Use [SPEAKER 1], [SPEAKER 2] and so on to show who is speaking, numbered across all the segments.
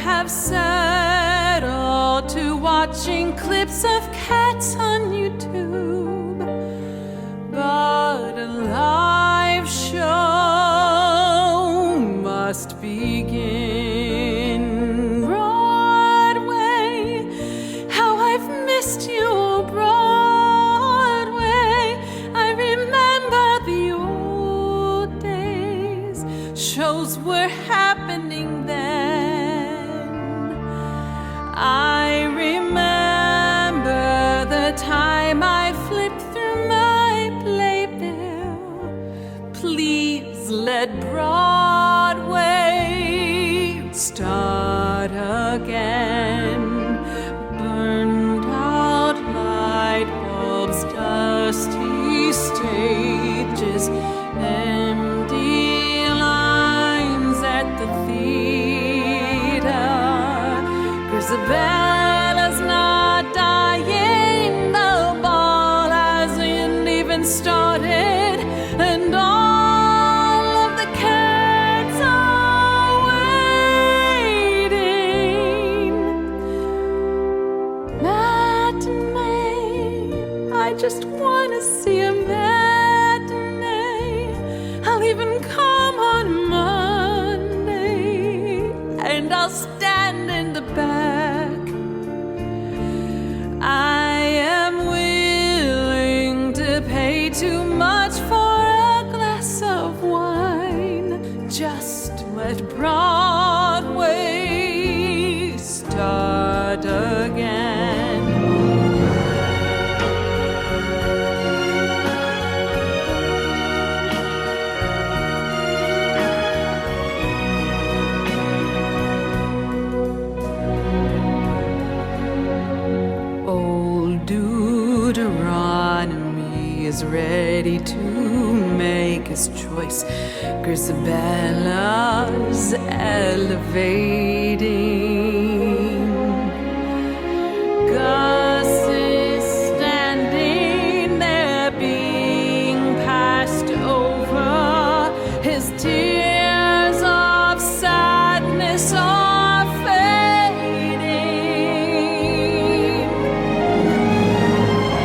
[SPEAKER 1] have settled to watching clips of cats on YouTube, but a live show must begin. Broadway, how I've missed you, Broadway. I remember the old days, shows were happening then. I remember the time I flipped through my playbill. Please let Broadway start again. Burned out light bulbs, dusty stages, empty lines at the theater. Grizabella's not dying, the ball hasn't even started, and all of the cats are waiting. Matinee, I just wanna see a matinee. I'll even come on Monday, and I'll stand in the back. I am willing to pay too much for a glass of wine. Just let Broadway start again. Old Deuteronomy is ready to make his choice. Grizabella's elevating. Gus is standing there being passed over. His tears of sadness are fading.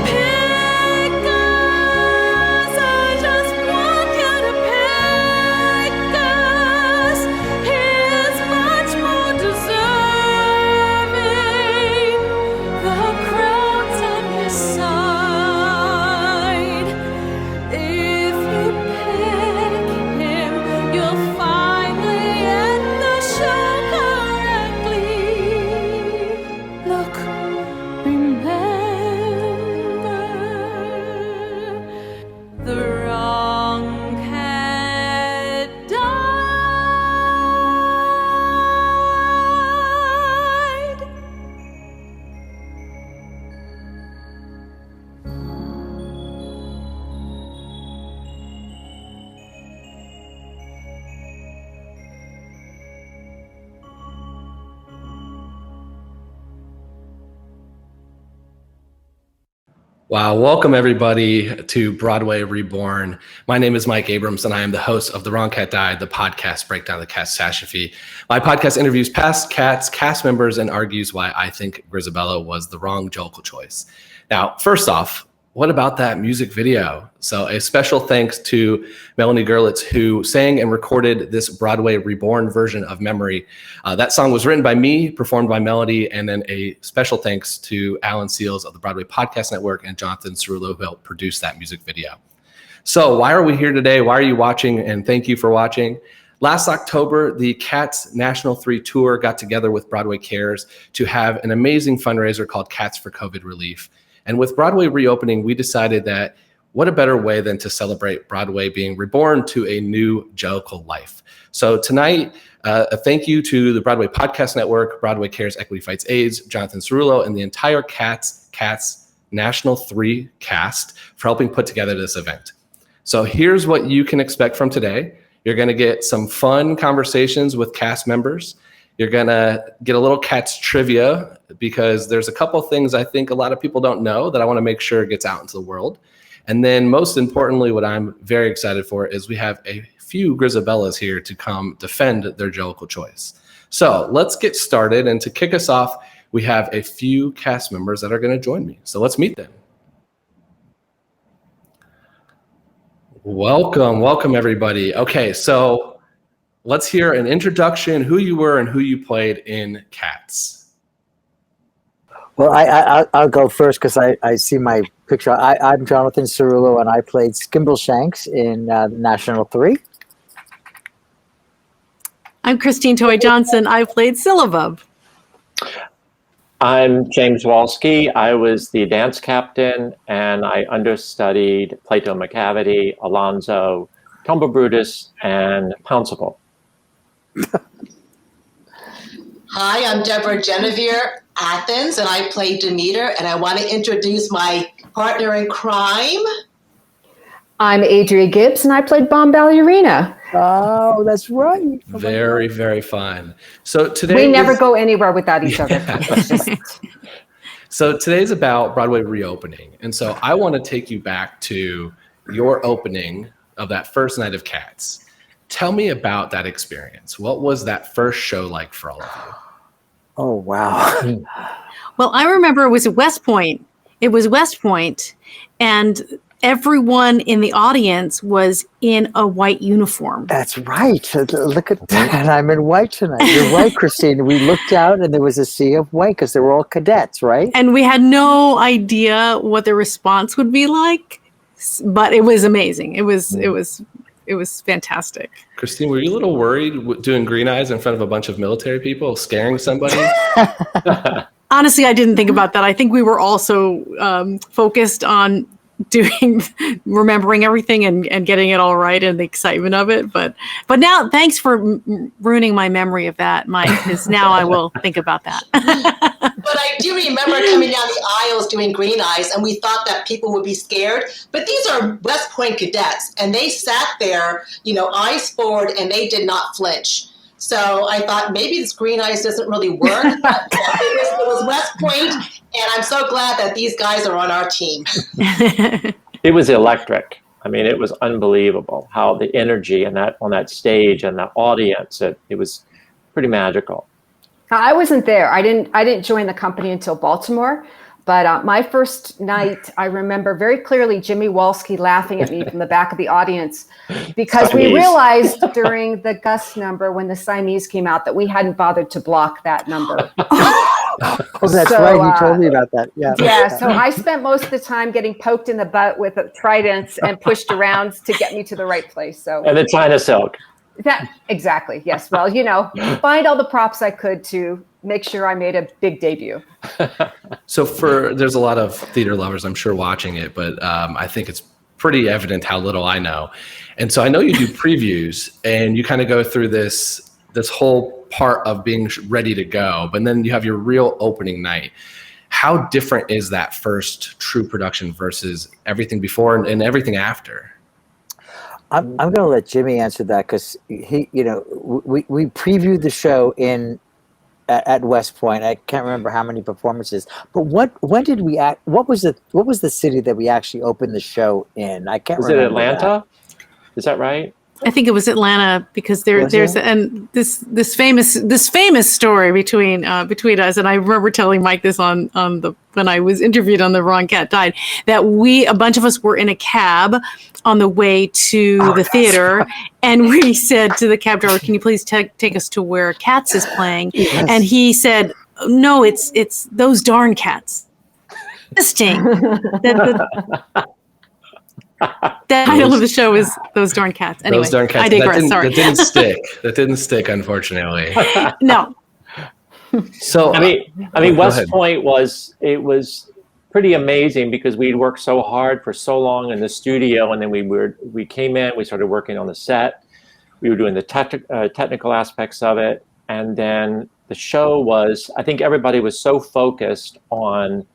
[SPEAKER 1] Pick us, I just want you to pick us. He is much more deserving. The crowd's on his side. If you pick him, you'll finally end the show correctly. Look, remember, the wrong cat died.
[SPEAKER 2] Wow, welcome everybody to Broadway Reborn. My name is Mike Abrams and I am the host of The Wrong Cat Died, the podcast breakdown of the catastrophe. My podcast interviews past cats, cast members, and argues why I think Grizabella was the wrong Jellicle choice. Now, first off, what about that music video? So a special thanks to Melanie Gerlitz, who sang and recorded this Broadway Reborn version of Memory. That song was written by me, performed by Melody, and then a special thanks to Alan Seals of the Broadway Podcast Network and Jonathan Cerullo, who helped produce that music video. So why are we here today? Why are you watching? And thank you for watching. Last October, the Cats National 3 Tour got together with Broadway Cares to have an amazing fundraiser called Cats for COVID Relief. And with Broadway reopening, we decided that what a better way than to celebrate Broadway being reborn to a new Jellicle life. So tonight, a thank you to the Broadway Podcast Network, Broadway Cares Equity Fights AIDS, Jonathan Cerullo, and the entire Cats National 3 cast for helping put together this event. So here's what you can expect from today. You're going to get some fun conversations with cast members. You're going to get a little Cats trivia because there's a couple things I think a lot of people don't know that I want to make sure gets out into the world. And then most importantly, what I'm very excited for is we have a few Grizabellas here to come defend their Jellicle choice. So let's get started. And to kick us off, we have a few cast members that are going to join me. So let's meet them. Welcome everybody. Okay, so let's hear an introduction, who you were and who you played in Cats.
[SPEAKER 3] Well, I'll go first because I see my picture. I'm Jonathan Cerullo, and I played Skimbleshanks in National 3.
[SPEAKER 4] I'm Christine Toy Johnson. I played Syllabub.
[SPEAKER 5] I'm James Walski. I was the dance captain, and I understudied Plato McCavity, Alonzo, Tumble Brutus, and Pouncible.
[SPEAKER 6] Hi, I'm Deborah Geneviere Athens, and I played Demeter, and I want to introduce my partner in crime.
[SPEAKER 7] I'm Adrea Gibbs, and I played Bomb Ballerina.
[SPEAKER 3] Oh, that's right.
[SPEAKER 2] Very, very fun. So today
[SPEAKER 7] we never go anywhere without each other.
[SPEAKER 2] So today's about Broadway reopening. And so I want to take you back to your opening of that first night of Cats. Tell me about that experience. What was that first show like for all of you?
[SPEAKER 3] Oh, wow.
[SPEAKER 4] Well, I remember it was at West Point. It was West Point, and everyone in the audience was in a white uniform.
[SPEAKER 3] That's right. Look at that. I'm in white tonight. You're right, Christine. We looked out and there was a sea of white because they were all cadets, right?
[SPEAKER 4] And we had no idea what the response would be like, but it was amazing. It was fantastic.
[SPEAKER 2] Christine, were you a little worried doing green eyes in front of a bunch of military people, scaring somebody?
[SPEAKER 4] Honestly, I didn't think about that. I think we were also focused on remembering everything and getting it all right and the excitement of it. But now, thanks for ruining my memory of that, Mike, because now I will think about that.
[SPEAKER 6] But I do remember coming down the aisles doing green eyes, and we thought that people would be scared. But these are West Point cadets, and they sat there, eyes forward, and they did not flinch. So I thought maybe this green eyes doesn't really work. But it was West Point, and I'm so glad that these guys are on our team.
[SPEAKER 5] It was electric. I mean, it was unbelievable how the energy and that on that stage and the audience, it was pretty magical.
[SPEAKER 7] I wasn't there. I didn't join the company until Baltimore. But my first night, I remember very clearly Jimmy Walski laughing at me from the back of the audience because we realized during the Gus number when the Siamese came out that we hadn't bothered to block that number.
[SPEAKER 3] Oh, that's right. You told me about that. Yeah.
[SPEAKER 7] Yeah. So I spent most of the time getting poked in the butt with tridents and pushed around to get me to the right place. So
[SPEAKER 5] And the China Silk.
[SPEAKER 7] That exactly. Yes. Well, find all the props I could to make sure I made a big debut.
[SPEAKER 2] So there's a lot of theater lovers, I'm sure, watching it, but I think it's pretty evident how little I know. And so I know you do previews and you kind of go through this whole part of being ready to go, but then you have your real opening night. How different is that first true production versus everything before and everything after?
[SPEAKER 3] I'm going to let Jimmy answer that because we previewed the show at West Point. I can't remember how many performances, but when did we act? What was the city that we actually opened the show in? I can't remember.
[SPEAKER 5] Was it Atlanta? Is that right?
[SPEAKER 4] I think it was Atlanta because there's and this famous story between us, and I remember telling Mike this when I was interviewed on The Wrong Cat Died, that a bunch of us were in a cab on the way to the theater, and we said to the cab driver, "Can you please take us to where Cats is playing?" Yes. And he said, "No, it's those darn cats." Interesting. The title of the show is Those Darn Cats. Anyway,
[SPEAKER 2] Those Darn Cats.
[SPEAKER 4] I digress. Sorry.
[SPEAKER 2] That didn't stick, unfortunately.
[SPEAKER 4] No.
[SPEAKER 2] So
[SPEAKER 5] I mean, West Point was pretty amazing because we'd worked so hard for so long in the studio, and then we came in, we started working on the set, we were doing the technical aspects of it, and then the show was, I think everybody was so focused on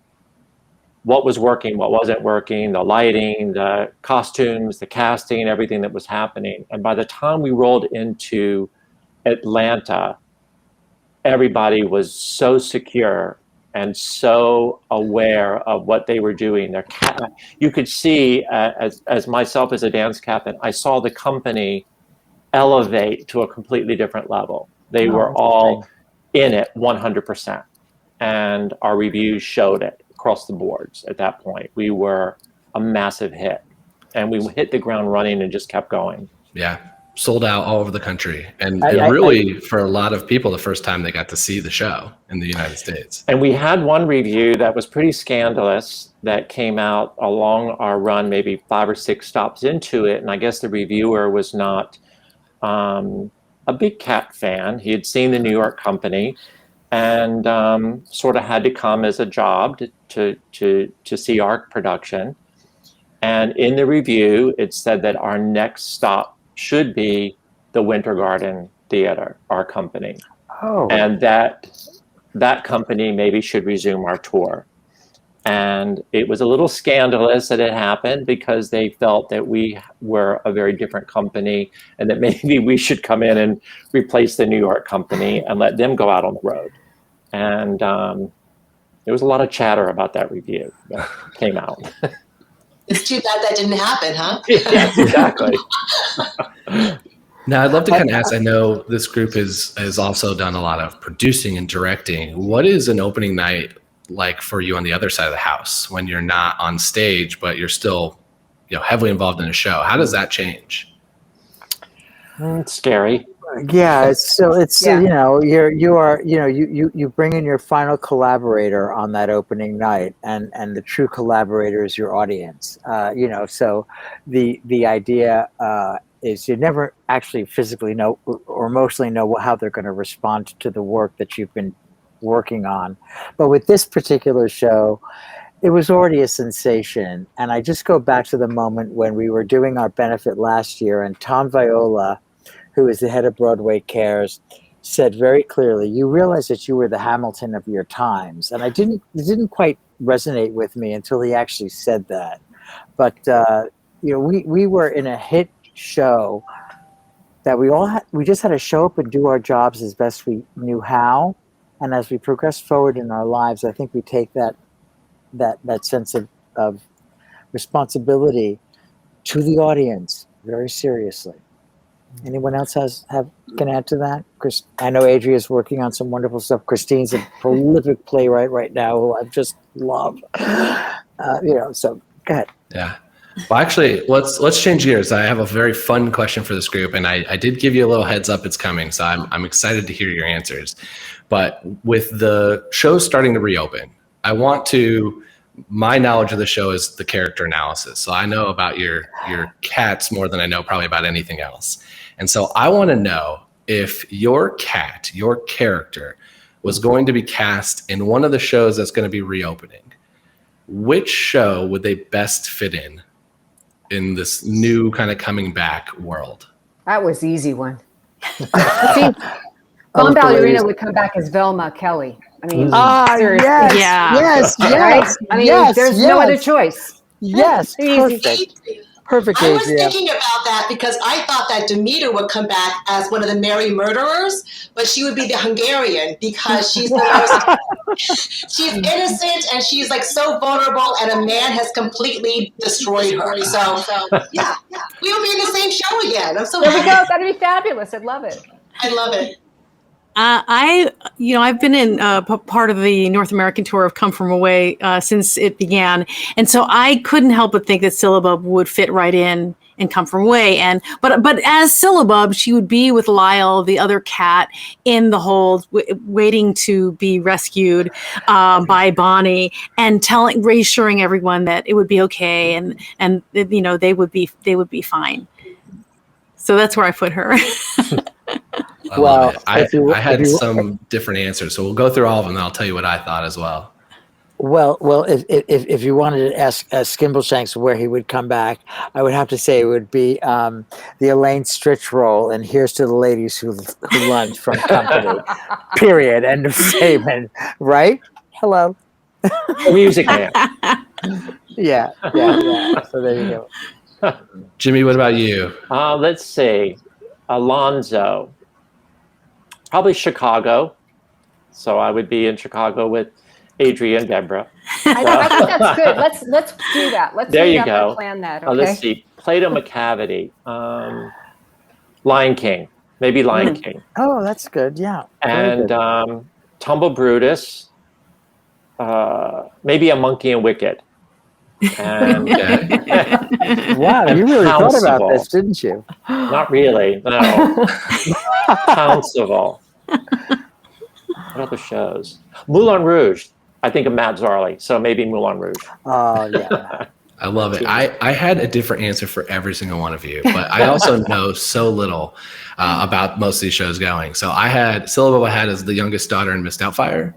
[SPEAKER 5] what was working, what wasn't working, the lighting, the costumes, the casting, everything that was happening. And by the time we rolled into Atlanta, everybody was so secure and so aware of what they were doing. You could see, as myself as a dance captain, I saw the company elevate to a completely different level. They were all in it 100%. And our reviews showed it across the boards at that point. We were a massive hit. And we hit the ground running and just kept going.
[SPEAKER 2] Yeah. Sold out all over the country. And really, for a lot of people, the first time they got to see the show in the United States.
[SPEAKER 5] And we had one review that was pretty scandalous that came out along our run, maybe 5 or 6 stops into it. And I guess the reviewer was not a big Cat fan. He had seen the New York company and sort of had to come as a job to see our production. And in the review, it said that our next stop should be the Winter Garden Theater, our company.
[SPEAKER 3] Oh.
[SPEAKER 5] And that company maybe should resume our tour. And it was a little scandalous that it happened because they felt that we were a very different company and that maybe we should come in and replace the New York company and let them go out on the road. And there was a lot of chatter about that review that came out.
[SPEAKER 6] It's too bad that didn't happen, huh?
[SPEAKER 5] Yes, exactly.
[SPEAKER 2] Now, I'd love to kind of ask, I know this group has also done a lot of producing and directing. What is an opening night like for you on the other side of the house when you're not on stage, but you're still, heavily involved in a show? How does that change?
[SPEAKER 5] It's scary.
[SPEAKER 3] Yeah, you bring in your final collaborator on that opening night, and the true collaborator is your audience. So the idea is you never actually physically know or emotionally know how they're going to respond to the work that you've been working on. But with this particular show, it was already a sensation. And I just go back to the moment when we were doing our benefit last year, and Tom Viola, who is the head of Broadway Cares, said very clearly, you realize that you were the Hamilton of your times. And it didn't quite resonate with me until he actually said that. But, we were in a hit show that we just had to show up and do our jobs as best we knew how. And as we progress forward in our lives, I think we take that sense of responsibility to the audience very seriously. Anyone else can add to that? Chris, I know Adrea is working on some wonderful stuff. Christine's a prolific playwright right now who I just love. So go ahead.
[SPEAKER 2] Yeah. Well, actually, let's change gears. I have a very fun question for this group, and I did give you a little heads up it's coming, so I'm excited to hear your answers. But with the show starting to reopen, my knowledge of the show is the character analysis. So I know about your cats more than I know probably about anything else. And so I want to know if your cat, your character, was going to be cast in one of the shows that's going to be reopening, which show would they best fit in this new kind of coming back world?
[SPEAKER 7] That was easy one. Dawn Ballerina would come back as Velma Kelly. I mean, seriously.
[SPEAKER 3] Yes.
[SPEAKER 7] Right? I mean, there's no other choice.
[SPEAKER 3] Yes, perfect.
[SPEAKER 6] I was thinking about that because I thought that Demeter would come back as one of the merry murderers, but she would be the Hungarian because she's she's innocent and she's like so vulnerable, and a man has completely destroyed her. So yeah, we will be in the same show again. I'm so
[SPEAKER 7] there
[SPEAKER 6] happy.
[SPEAKER 7] we go. That'd be fabulous. I'd love it.
[SPEAKER 6] I love it.
[SPEAKER 4] I've been in part of the North American tour of Come From Away since it began, and so I couldn't help but think that Syllabub would fit right in and Come From Away. But as Syllabub, she would be with Lyle, the other cat, in the hold, waiting to be rescued by Bonnie, and reassuring everyone that it would be okay, and they would be fine. So that's where I put her.
[SPEAKER 2] I love it. I had some different answers, so we'll go through all of them, and I'll tell you what I thought as well.
[SPEAKER 3] Well, if you wanted to ask Skimbleshanks where he would come back, I would have to say it would be the Elaine Stritch role, and Here's to the Ladies Who Lunch from Company. Period. End of statement. Right? Hello.
[SPEAKER 5] Music man.
[SPEAKER 3] Yeah. So there you go.
[SPEAKER 2] Jimmy, what about you?
[SPEAKER 5] Let's see. Alonzo. Probably Chicago. So I would be in Chicago with Adrea and Deborah.
[SPEAKER 7] I think that's good. Let's do that. Let's
[SPEAKER 5] there you
[SPEAKER 7] up
[SPEAKER 5] go.
[SPEAKER 7] And plan that. Okay?
[SPEAKER 5] Let's see. Plato McCavity. Lion King. maybe Lion King.
[SPEAKER 3] Oh, that's good. Yeah.
[SPEAKER 5] And Tumble Brutus, maybe A Monkey and Wicked. And
[SPEAKER 3] wow, you really thought about this, didn't you?
[SPEAKER 5] Not really, no. Pouncival. What other shows? Moulin Rouge. I think of Matt Zarley, so maybe Moulin Rouge.
[SPEAKER 3] Oh, yeah.
[SPEAKER 2] I love it. I had a different answer for every single one of you, but I also know so little about most of these shows going. So I had Cerullo had as the youngest daughter in Miss Doubtfire.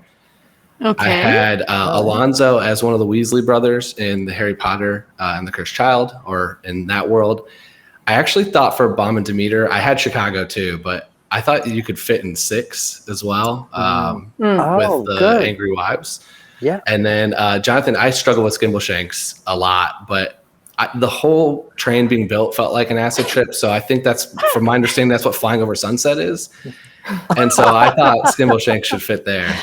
[SPEAKER 4] Okay.
[SPEAKER 2] I had Alonzo as one of the Weasley brothers in the Harry Potter and the Cursed Child, or in that world. I actually thought for Bomb and Demeter, I had Chicago too, but I thought you could fit in 6 as well with the
[SPEAKER 3] good.
[SPEAKER 2] Angry Wives.
[SPEAKER 3] Yeah.
[SPEAKER 2] And then Jonathan, I struggle with Skimbleshanks a lot, but the whole train being built felt like an acid trip. So I think that's, from my understanding, that's what Flying Over Sunset is. And so I thought Skimbleshanks should fit there.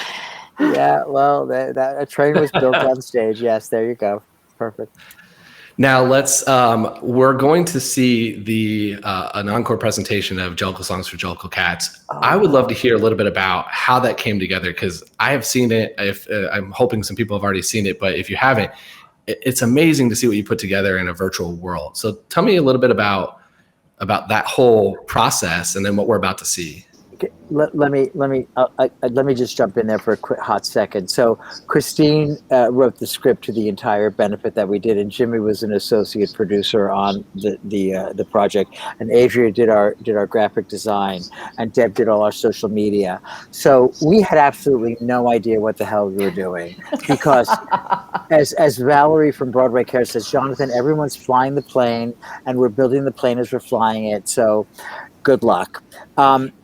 [SPEAKER 3] Yeah, well, that a train was built on stage. Yes, there you go. Perfect.
[SPEAKER 2] Now let's. We're going to see an encore presentation of Jellicle Songs for Jellicle Cats. I would love to hear a little bit about how that came together, because I have seen it. I'm hoping some people have already seen it, but if you haven't, it's amazing to see what you put together in a virtual world. So tell me a little bit about that whole process, and then what we're about to see.
[SPEAKER 3] Let me just jump in there for a quick hot second. So Christine wrote the script to the entire benefit that we did, and Jimmy was an associate producer on the project, and Adrea did our graphic design, and Deb did all our social media. So we had absolutely no idea what the hell we were doing, because as Valerie from Broadway Care says, Jonathan, everyone's flying the plane, and we're building the plane as we're flying it. So good luck.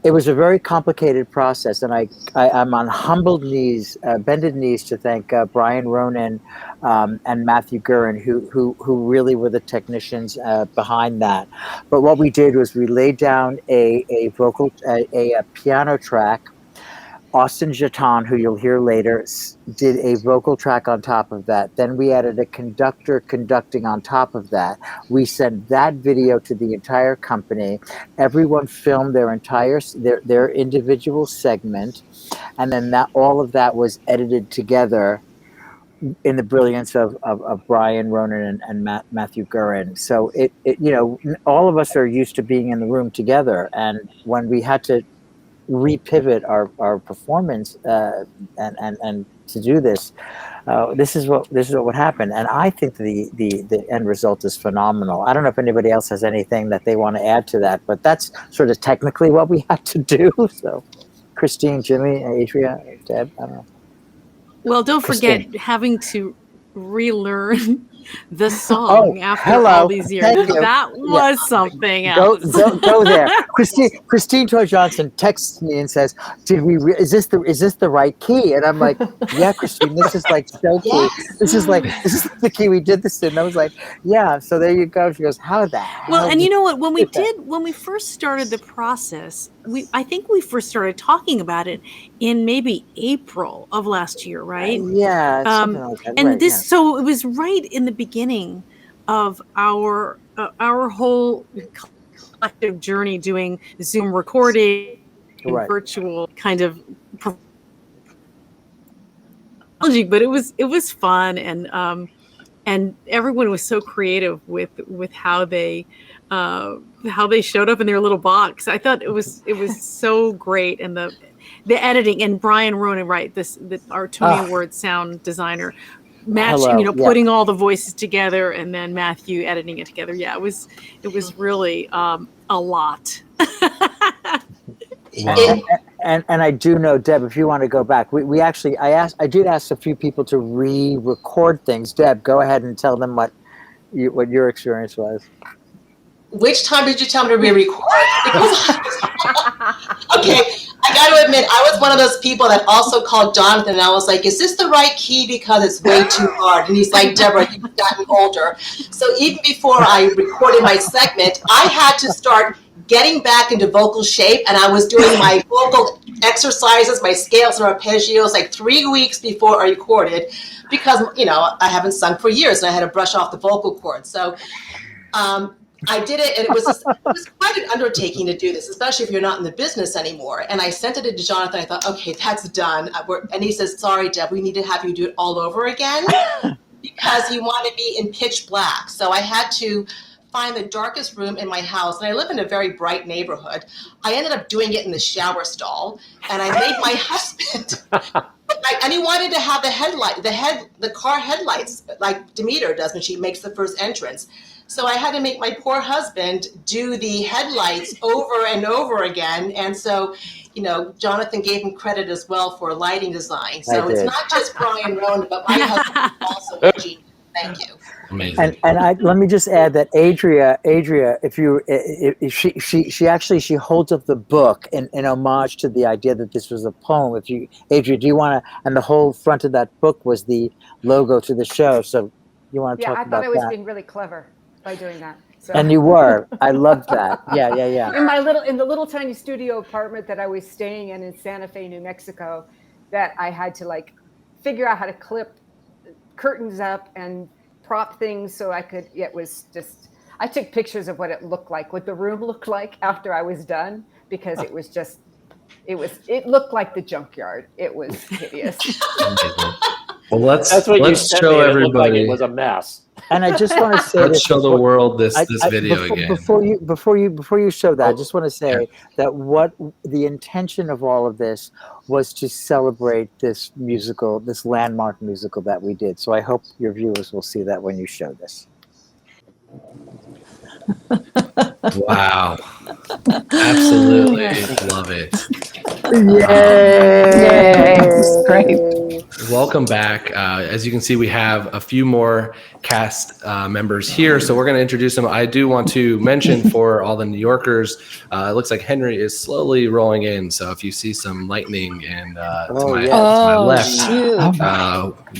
[SPEAKER 3] It was a very complicated process, and I'm on humbled knees, bended knees, to thank Brian Ronan and Matthew Gurin, who really were the technicians behind that. But what we did was we laid down a piano track. Austin Jetton, who you'll hear later, did a vocal track on top of that. Then we added a conductor conducting on top of that. We sent that video to the entire company. Everyone filmed their individual segment, and then all of that was edited together in the brilliance of Brian Ronan and Matthew Gurin. So it all of us are used to being in the room together, and when we had to repivot our performance and to do this, this is what would happen. And I think the end result is phenomenal. I don't know if anybody else has anything that they want to add to that, but that's sort of technically what we had to do. So Christine, Jimmy, Adrea, Deb, I don't know.
[SPEAKER 4] Well, don't forget having to relearn the song after all these years. That was something else.
[SPEAKER 3] Go there. Christine Toy Johnson texts me and says, is this the right key? And I'm like, yeah, Christine, this is like so key. This is the key we did this in. And I was like, yeah. So there you go. She goes, how the hell?
[SPEAKER 4] Well, and you know what? When we first started the process, I think we first started talking about it in maybe April of last year, right?
[SPEAKER 3] Yeah. Something like that.
[SPEAKER 4] And so it was right in the beginning of our whole collective journey, doing Zoom recording, virtual kind of, but it was fun, and everyone was so creative with how they showed up in their little box. I thought it was so great, and the editing, and Brian Ronan, right, our Tony Award sound designer, matching, putting all the voices together, and then Matthew editing it together. Yeah, it was really a lot.
[SPEAKER 2] Wow.
[SPEAKER 3] And I do know, Deb, if you want to go back, I did ask a few people to re-record things. Deb, go ahead and tell them what your experience was.
[SPEAKER 6] Which time did you tell me to re-record? Okay, I got to admit, I was one of those people that also called Jonathan, and I was like, is this the right key? Because it's way too hard. And he's like, Deborah, you've gotten older. So even before I recorded my segment, I had to start getting back into vocal shape, and I was doing my vocal exercises, my scales and arpeggios, like 3 weeks before I recorded, because, I haven't sung for years, and I had to brush off the vocal cords. So I did it, and it was quite an undertaking to do this, especially if you're not in the business anymore. And I sent it to Jonathan. I thought, okay, that's done. And he says, sorry, Deb, we need to have you do it all over again because he wanted me in pitch black. So I had to find the darkest room in my house. And I live in a very bright neighborhood. I ended up doing it in the shower stall, and I made my husband. And he wanted to have the car headlights like Demeter does when she makes the first entrance. So I had to make my poor husband do the headlights over and over again. And so, Jonathan gave him credit as well for lighting design. So it's not just Brian Rowan, but my husband also a genius. Thank you.
[SPEAKER 2] Amazing.
[SPEAKER 3] And let me just add that Adrea, if she holds up the book in homage to the idea that this was a poem. Adrea, do you want to? And the whole front of that book was the logo to the show. So you want to talk about that?
[SPEAKER 7] Yeah, I thought I was being really clever by doing that. So.
[SPEAKER 3] And you were. I loved that. Yeah.
[SPEAKER 7] In the little tiny studio apartment that I was staying in Santa Fe, New Mexico, that I had to figure out how to clip curtains up and prop things so I could. It was just. I took pictures of what it looked like, what the room looked like after I was done, because it was just. It looked like the junkyard. It was hideous.
[SPEAKER 2] Well, let's show everybody.
[SPEAKER 5] It looked like it was a mess.
[SPEAKER 3] And I just want to say,
[SPEAKER 2] let's show the world this video again.
[SPEAKER 3] Before you show that, I just want to say that what the intention of all of this was to celebrate this musical, this landmark musical that we did. So I hope your viewers will see that when you show this.
[SPEAKER 2] Wow. Absolutely love it.
[SPEAKER 3] Yay!
[SPEAKER 8] Great.
[SPEAKER 2] Welcome back. As you can see, we have a few more cast members here, so we're going to introduce them. I do want to mention for all the New Yorkers, it looks like Henry is slowly rolling in, so if you see some lightning and to my left,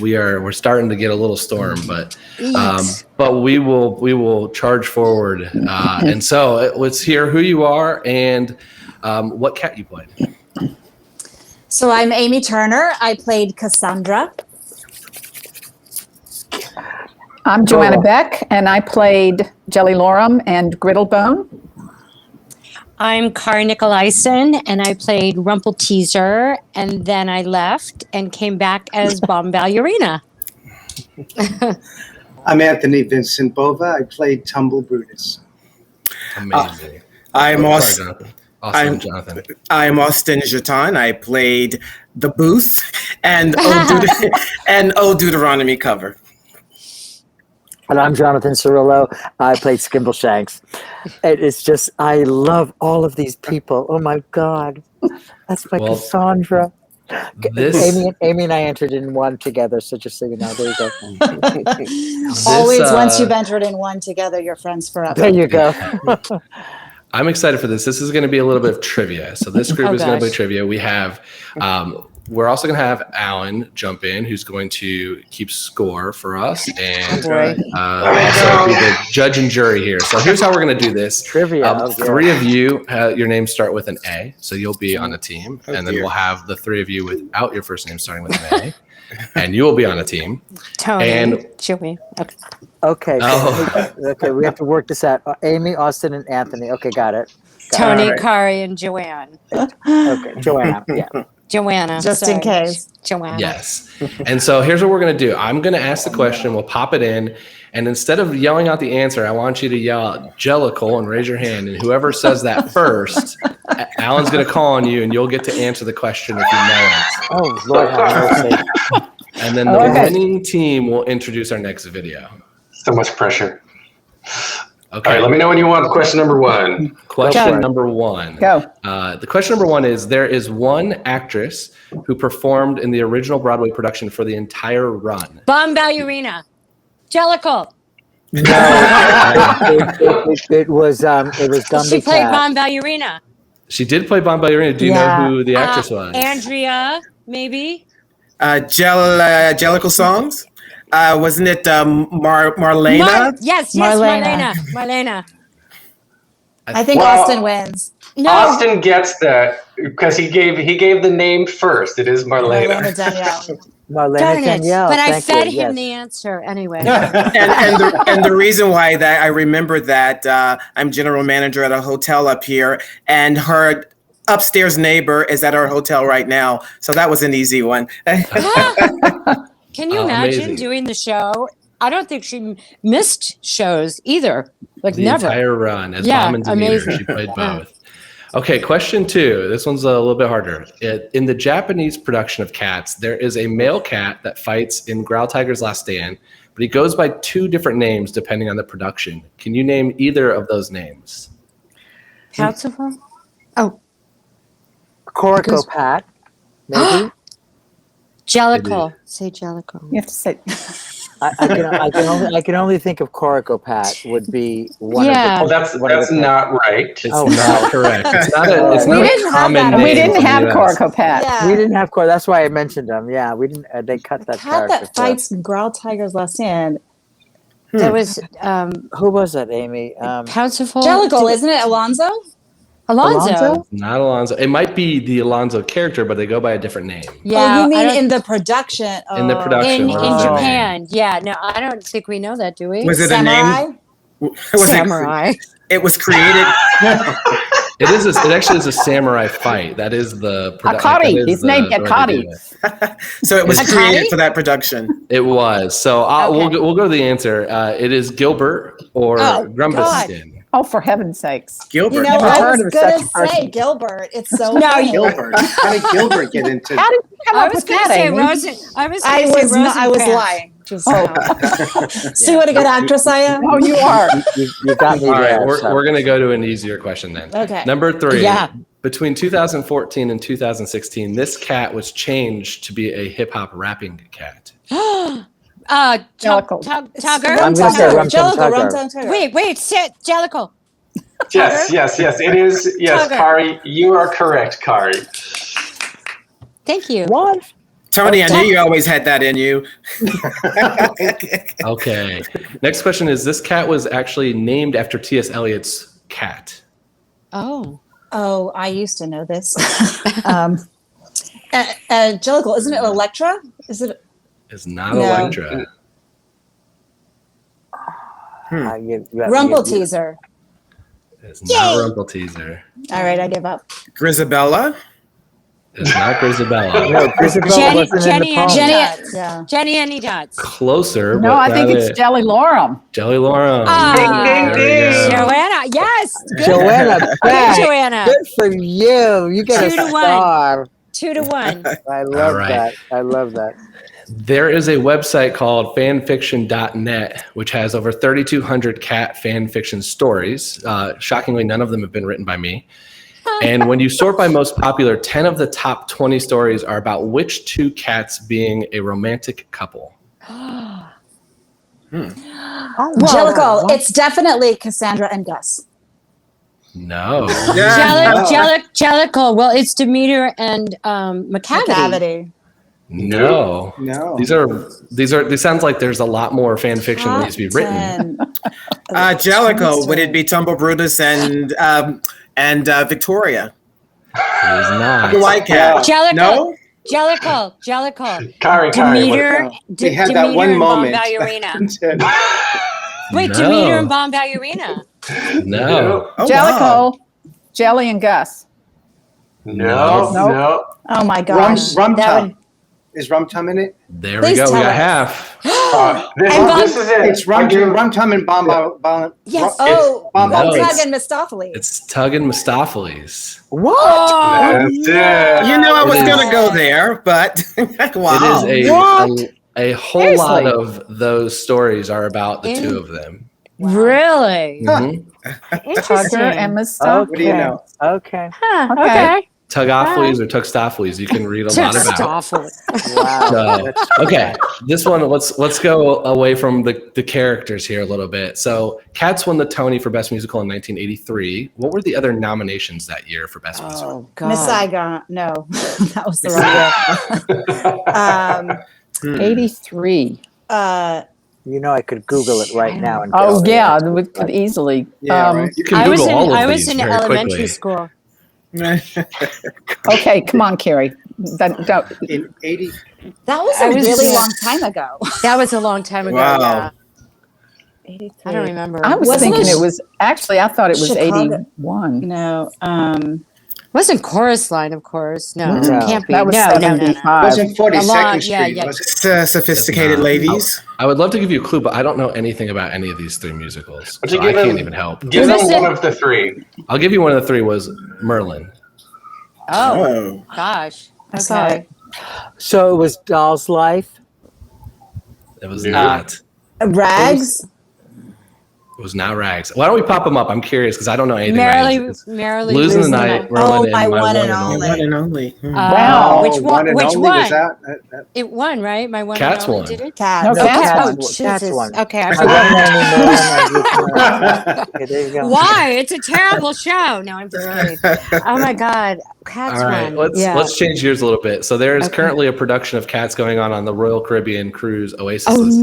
[SPEAKER 2] we're starting to get a little storm, but we will charge forward. And so let's hear who you are and what cat you played.
[SPEAKER 8] So I'm Amiee Turner. I played Cassandra.
[SPEAKER 9] I'm Joanna Beck, and I played Jelly Lorum and Griddlebone.
[SPEAKER 10] I'm Kari Nicolaisen, and I played Rumple Teaser, and then I left and came back as Bomb Ballerina.
[SPEAKER 11] I'm Anthony Vincent Bova. I played Tumble Brutus.
[SPEAKER 2] Amazing.
[SPEAKER 12] I'm
[SPEAKER 2] Jonathan.
[SPEAKER 12] I'm Austin Jetton. I played the Booth and Old Deuteronomy cover.
[SPEAKER 3] And I'm Jonathan Cerullo. I played Skimbleshanks. It's just, I love all of these people. Oh my God. That's my Cassandra. Amiee and I entered in one together, so just so you know, there you go.
[SPEAKER 8] Always, once you've entered in one together, you're friends forever.
[SPEAKER 3] There you go.
[SPEAKER 2] I'm excited for this. This is going to be a little bit of trivia. So this group is going to be trivia. We have, we're also going to have Alan jump in, who's going to keep score for us and also be the judge and jury here. So here's how we're going to do this.
[SPEAKER 3] Trivia.
[SPEAKER 2] Three of you, your names start with an A, so you'll be on a team. And then we'll have the three of you without your first name starting with an A. And you will be on a team.
[SPEAKER 10] Tony,
[SPEAKER 2] and
[SPEAKER 10] Joey.
[SPEAKER 3] Okay. Okay, we have to work this out. Amiee, Austin, and Anthony. Okay, got it.
[SPEAKER 10] Tony, Kari, and Joanne.
[SPEAKER 3] Okay, Joanna. Yeah.
[SPEAKER 10] Joanna.
[SPEAKER 8] Just in case.
[SPEAKER 10] Joanna.
[SPEAKER 2] Yes. And so here's what we're going to do. I'm going to ask the question. We'll pop it in. And instead of yelling out the answer, I want you to yell out Jellicle and raise your hand. And whoever says that first, Alan's going to call on you, and you'll get to answer the question if you know it.
[SPEAKER 3] Oh, Lord have mercy.
[SPEAKER 2] And then the winning team will introduce our next video.
[SPEAKER 13] So much pressure.
[SPEAKER 2] Okay.
[SPEAKER 13] All right, let me know when you want question number one.
[SPEAKER 2] Question number one.
[SPEAKER 9] Go.
[SPEAKER 2] The question number one is, there is one actress who performed in the original Broadway production for the entire run.
[SPEAKER 10] Bomb Ballerina. Jellicle.
[SPEAKER 3] No, it was Gumby
[SPEAKER 10] She played
[SPEAKER 3] Cat.
[SPEAKER 10] Bomb Ballerina.
[SPEAKER 2] She did play Bomb Ballerina. Do you know who the actress was?
[SPEAKER 10] Andrea, maybe.
[SPEAKER 12] Jellicle Songs. Wasn't it Marlena?
[SPEAKER 10] Yes,
[SPEAKER 8] Marlena.
[SPEAKER 10] Marlena.
[SPEAKER 8] I think Austin wins.
[SPEAKER 10] No.
[SPEAKER 13] Austin gets that because he gave the name first. It is Marlena.
[SPEAKER 3] Marlena Danielle.
[SPEAKER 10] But I
[SPEAKER 3] thank
[SPEAKER 10] fed
[SPEAKER 3] you,
[SPEAKER 10] him
[SPEAKER 3] yes.
[SPEAKER 10] the answer anyway.
[SPEAKER 12] and the reason why that I remember that I'm general manager at a hotel up here, and her upstairs neighbor is at our hotel right now, so that was an easy one.
[SPEAKER 10] Can you imagine
[SPEAKER 2] amazing.
[SPEAKER 10] doing the show? I don't think she missed shows either. Like
[SPEAKER 2] The
[SPEAKER 10] never.
[SPEAKER 2] entire run as
[SPEAKER 10] Yeah,
[SPEAKER 2] Mom and Demeter.
[SPEAKER 10] amazing.
[SPEAKER 2] She played both. Okay, question 2. This one's a little bit harder. In the Japanese production of Cats, there is a male cat that fights in Growl Tiger's Last Stand, but he goes by 2 different names depending on the production. Can you name either of those names?
[SPEAKER 10] Pouncival? Oh,
[SPEAKER 3] Corico Pat, maybe.
[SPEAKER 10] Jellicle. Say Jellicle.
[SPEAKER 9] You have to say.
[SPEAKER 3] I can only think of Corico Pat would be one
[SPEAKER 10] Yeah.
[SPEAKER 3] of the.
[SPEAKER 13] Well, that's not right.
[SPEAKER 2] It's not correct. It's not a, it's
[SPEAKER 3] We
[SPEAKER 2] not
[SPEAKER 7] didn't
[SPEAKER 2] a
[SPEAKER 7] have
[SPEAKER 2] common
[SPEAKER 7] that.
[SPEAKER 2] name.
[SPEAKER 9] We didn't
[SPEAKER 2] in the
[SPEAKER 9] have
[SPEAKER 2] US.
[SPEAKER 9] Corico Pat.
[SPEAKER 3] We didn't have Corico. That's why I mentioned them. Yeah, we didn't. They cut that
[SPEAKER 8] Cat
[SPEAKER 3] character.
[SPEAKER 8] that fights Growl Tiger's Last Stand.
[SPEAKER 10] There was
[SPEAKER 3] Who was that, Amy?
[SPEAKER 10] Pouncival.
[SPEAKER 8] Jellicle, isn't it? Alonzo?
[SPEAKER 10] Alonzo?
[SPEAKER 2] Not Alonzo. It might be the Alonzo character, but they go by a different name.
[SPEAKER 10] Yeah.
[SPEAKER 8] Oh, you
[SPEAKER 10] I
[SPEAKER 8] mean
[SPEAKER 10] don't-
[SPEAKER 8] in the production?
[SPEAKER 2] In the production.
[SPEAKER 10] in
[SPEAKER 2] what was their name?
[SPEAKER 10] Japan. Yeah. No, I don't think we know that, do we?
[SPEAKER 12] Was it
[SPEAKER 8] Samurai?
[SPEAKER 12] a name? Was
[SPEAKER 10] Samurai.
[SPEAKER 12] It was created.
[SPEAKER 2] It is. It actually is a samurai fight. That is the.
[SPEAKER 9] Akari. He's named Akari.
[SPEAKER 12] So it was
[SPEAKER 10] Akari?
[SPEAKER 12] created for that production.
[SPEAKER 2] It was. So we'll go to the answer. It is Gilbert or Grumbuskin.
[SPEAKER 9] Oh, for heaven's sakes.
[SPEAKER 12] Gilbert.
[SPEAKER 8] You know,
[SPEAKER 9] Never
[SPEAKER 8] I
[SPEAKER 9] heard
[SPEAKER 8] was
[SPEAKER 9] of
[SPEAKER 8] going
[SPEAKER 9] such a
[SPEAKER 8] to say
[SPEAKER 9] person.
[SPEAKER 8] Gilbert. It's so
[SPEAKER 10] No,
[SPEAKER 8] funny.
[SPEAKER 11] Gilbert. How did Gilbert get into?
[SPEAKER 9] How did you come
[SPEAKER 10] I
[SPEAKER 9] up
[SPEAKER 10] was
[SPEAKER 9] with
[SPEAKER 10] going to
[SPEAKER 9] that,
[SPEAKER 10] say
[SPEAKER 9] Amy?
[SPEAKER 8] I was lying. Just see what a good actress I am.
[SPEAKER 9] Oh, you are.
[SPEAKER 3] You got me
[SPEAKER 2] All right,
[SPEAKER 3] there.
[SPEAKER 2] we're going to go to an easier question then.
[SPEAKER 8] Okay.
[SPEAKER 2] Number 3.
[SPEAKER 10] Yeah.
[SPEAKER 2] Between 2014 and 2016, this cat was changed to be a hip hop rapping cat.
[SPEAKER 9] Jellicle.
[SPEAKER 10] Tugger?
[SPEAKER 3] I'm going to say Rum Tum
[SPEAKER 8] Jellicle, Rum
[SPEAKER 3] Tugger.
[SPEAKER 8] Tum Tugger.
[SPEAKER 10] Wait, sit, Jellicle.
[SPEAKER 13] Yes. It is. Yes,
[SPEAKER 10] Tugger.
[SPEAKER 13] Kari, you are correct, Kari.
[SPEAKER 10] Thank you.
[SPEAKER 3] What?
[SPEAKER 12] Tony, I knew you always had that in you.
[SPEAKER 2] Okay. Next question is: this cat was actually named after T.S. Eliot's cat.
[SPEAKER 10] Oh.
[SPEAKER 8] Oh, I used to know this. Jellicle, isn't it Electra? Is it?
[SPEAKER 2] It's not
[SPEAKER 8] No.
[SPEAKER 2] Electra.
[SPEAKER 8] Rumple Teaser.
[SPEAKER 2] It's not Rumpelteazer.
[SPEAKER 8] All right, I give up.
[SPEAKER 12] Grizabella.
[SPEAKER 2] It's not Grizabella.
[SPEAKER 3] No, Grizabella
[SPEAKER 10] Jenny-
[SPEAKER 3] wasn't
[SPEAKER 10] Jenny
[SPEAKER 3] in the
[SPEAKER 10] and
[SPEAKER 3] poem.
[SPEAKER 8] Yeah.
[SPEAKER 10] Jenny Any Dots.
[SPEAKER 2] Closer.
[SPEAKER 9] No,
[SPEAKER 2] but
[SPEAKER 9] I think it's Jelly Lorum.
[SPEAKER 2] Jelly Lorum.
[SPEAKER 10] Ah,
[SPEAKER 2] There we go.
[SPEAKER 10] Joanna, yes. Good.
[SPEAKER 3] Joanna Beck.
[SPEAKER 10] Joanna.
[SPEAKER 3] Good for you. You get
[SPEAKER 10] 2
[SPEAKER 3] a
[SPEAKER 10] to 1.
[SPEAKER 3] star.
[SPEAKER 10] 2 to 1.
[SPEAKER 3] I love
[SPEAKER 2] right.
[SPEAKER 3] that. I love that.
[SPEAKER 2] There is a website called fanfiction.net, which has over 3,200 cat fan fiction stories. Shockingly, none of them have been written by me. And when you sort by most popular, 10 of the top 20 stories are about which 2 cats being a romantic couple.
[SPEAKER 8] Jellicle, it's definitely Cassandra and Gus.
[SPEAKER 2] No.
[SPEAKER 10] Jellicle. Well, it's Demeter and McCavity.
[SPEAKER 2] No.
[SPEAKER 11] No.
[SPEAKER 2] These sounds like there's a lot more fan fiction that needs to be written.
[SPEAKER 12] Jellicle, would it be Tumble Brutus and Victoria?
[SPEAKER 2] It is not.
[SPEAKER 12] The White Cat.
[SPEAKER 10] Jellicle.
[SPEAKER 12] No?
[SPEAKER 10] Jellicle.
[SPEAKER 13] Kari,
[SPEAKER 10] Demeter.
[SPEAKER 11] They had that one
[SPEAKER 10] and
[SPEAKER 11] moment.
[SPEAKER 10] Bombalurina. Wait,
[SPEAKER 2] No.
[SPEAKER 10] Demeter and Bombalurina.
[SPEAKER 2] No.
[SPEAKER 12] Oh,
[SPEAKER 9] Jellicle, Jelly, and Gus.
[SPEAKER 13] No.
[SPEAKER 8] Oh my gosh.
[SPEAKER 11] Rum
[SPEAKER 10] That
[SPEAKER 11] Tum.
[SPEAKER 10] one-
[SPEAKER 11] Is Rum Tum in it?
[SPEAKER 2] There
[SPEAKER 8] Please
[SPEAKER 2] we go. We
[SPEAKER 8] tell
[SPEAKER 2] got
[SPEAKER 8] us.
[SPEAKER 2] half.
[SPEAKER 13] This is it.
[SPEAKER 11] It's Rum Tum and Bomb.
[SPEAKER 8] Yes.
[SPEAKER 11] Oh,
[SPEAKER 8] Oh,
[SPEAKER 2] No,
[SPEAKER 8] Tug
[SPEAKER 2] it's-
[SPEAKER 8] and Mistopheles.
[SPEAKER 2] It's Tug and Mistopheles.
[SPEAKER 13] That's it.
[SPEAKER 12] You know I was
[SPEAKER 2] It is-
[SPEAKER 12] going to go there, but wow.
[SPEAKER 2] It is a whole lot of those stories are about the 2 of them.
[SPEAKER 10] Really?
[SPEAKER 2] Mhm.
[SPEAKER 9] Tugger and Mistopheles.
[SPEAKER 11] What do you know?
[SPEAKER 3] Okay.
[SPEAKER 10] Huh,
[SPEAKER 9] Okay.
[SPEAKER 2] Tugophiles or Tuxtophiles, you can read a lot about.
[SPEAKER 3] Wow.
[SPEAKER 2] So, okay, this one, let's go away from the characters here a little bit. So Cats won the Tony for Best Musical in 1983. What were the other nominations that year for Best Musical?
[SPEAKER 10] Oh, God.
[SPEAKER 8] Miss Saigon. No, that was the wrong year.
[SPEAKER 9] 83.
[SPEAKER 3] You know I could Google it right now. And
[SPEAKER 9] Oh, yeah, we could easily.
[SPEAKER 11] Yeah, right.
[SPEAKER 2] You can
[SPEAKER 10] I was
[SPEAKER 2] Google all of
[SPEAKER 10] I was
[SPEAKER 2] these
[SPEAKER 10] in
[SPEAKER 2] very
[SPEAKER 10] elementary
[SPEAKER 2] quickly.
[SPEAKER 10] school.
[SPEAKER 9] Okay, come on, Kari.
[SPEAKER 11] In 80.
[SPEAKER 8] That was a really long time ago.
[SPEAKER 10] That was a long time ago.
[SPEAKER 12] Wow.
[SPEAKER 10] Yeah.
[SPEAKER 8] 83.
[SPEAKER 10] I don't remember.
[SPEAKER 9] I was
[SPEAKER 8] Wasn't
[SPEAKER 9] thinking
[SPEAKER 8] it
[SPEAKER 9] it was, actually, I thought it was
[SPEAKER 8] Chicago?
[SPEAKER 9] 81.
[SPEAKER 8] No.
[SPEAKER 10] Wasn't Chorus Line, of course. No,
[SPEAKER 3] No.
[SPEAKER 10] it can't be.
[SPEAKER 9] That was
[SPEAKER 10] no.
[SPEAKER 9] 75.
[SPEAKER 11] Wasn't 42nd
[SPEAKER 10] Yeah,
[SPEAKER 11] Street?
[SPEAKER 10] yeah.
[SPEAKER 11] Was it?
[SPEAKER 12] Sophisticated ladies.
[SPEAKER 2] I would love to give you a clue, but I don't know anything about any of these three musicals.
[SPEAKER 13] Would
[SPEAKER 2] So
[SPEAKER 13] you
[SPEAKER 2] I
[SPEAKER 13] give
[SPEAKER 2] can't
[SPEAKER 13] him-
[SPEAKER 2] even help.
[SPEAKER 13] Give them one of the three.
[SPEAKER 2] I'll give you one of the three was Merlin.
[SPEAKER 10] Oh, gosh.
[SPEAKER 8] I saw
[SPEAKER 10] Okay.
[SPEAKER 8] it.
[SPEAKER 3] So it was Doll's Life.
[SPEAKER 2] It was not.
[SPEAKER 8] Rags.
[SPEAKER 2] It was not Rags. Why don't we pop them up? I'm curious because I don't know anything about any of these.
[SPEAKER 10] Merrily
[SPEAKER 2] Losing the Night, Merlin,
[SPEAKER 8] Oh,
[SPEAKER 2] and
[SPEAKER 8] my
[SPEAKER 2] My
[SPEAKER 8] one and
[SPEAKER 12] My
[SPEAKER 8] only.
[SPEAKER 12] one and only.
[SPEAKER 9] Wow.
[SPEAKER 10] Which one?
[SPEAKER 11] and
[SPEAKER 10] Which
[SPEAKER 11] only was
[SPEAKER 10] one?
[SPEAKER 11] out.
[SPEAKER 10] It won, right? My one
[SPEAKER 2] Cats
[SPEAKER 10] and only
[SPEAKER 2] won.
[SPEAKER 10] did it?
[SPEAKER 8] Cat.
[SPEAKER 9] No,
[SPEAKER 3] No,
[SPEAKER 9] Cats
[SPEAKER 10] Oh,
[SPEAKER 9] won.
[SPEAKER 3] Cats
[SPEAKER 10] Jesus.
[SPEAKER 3] won.
[SPEAKER 10] Okay, I
[SPEAKER 3] I
[SPEAKER 10] forgot.
[SPEAKER 3] wasn't anymore. Okay, there you go.
[SPEAKER 10] Why? It's a terrible show. No, I'm just kidding. Oh my God, Cats
[SPEAKER 2] All right,
[SPEAKER 10] won.
[SPEAKER 2] let's change gears a little bit. So there is currently a production of Cats going on the Royal Caribbean cruise Oasis of the Seas.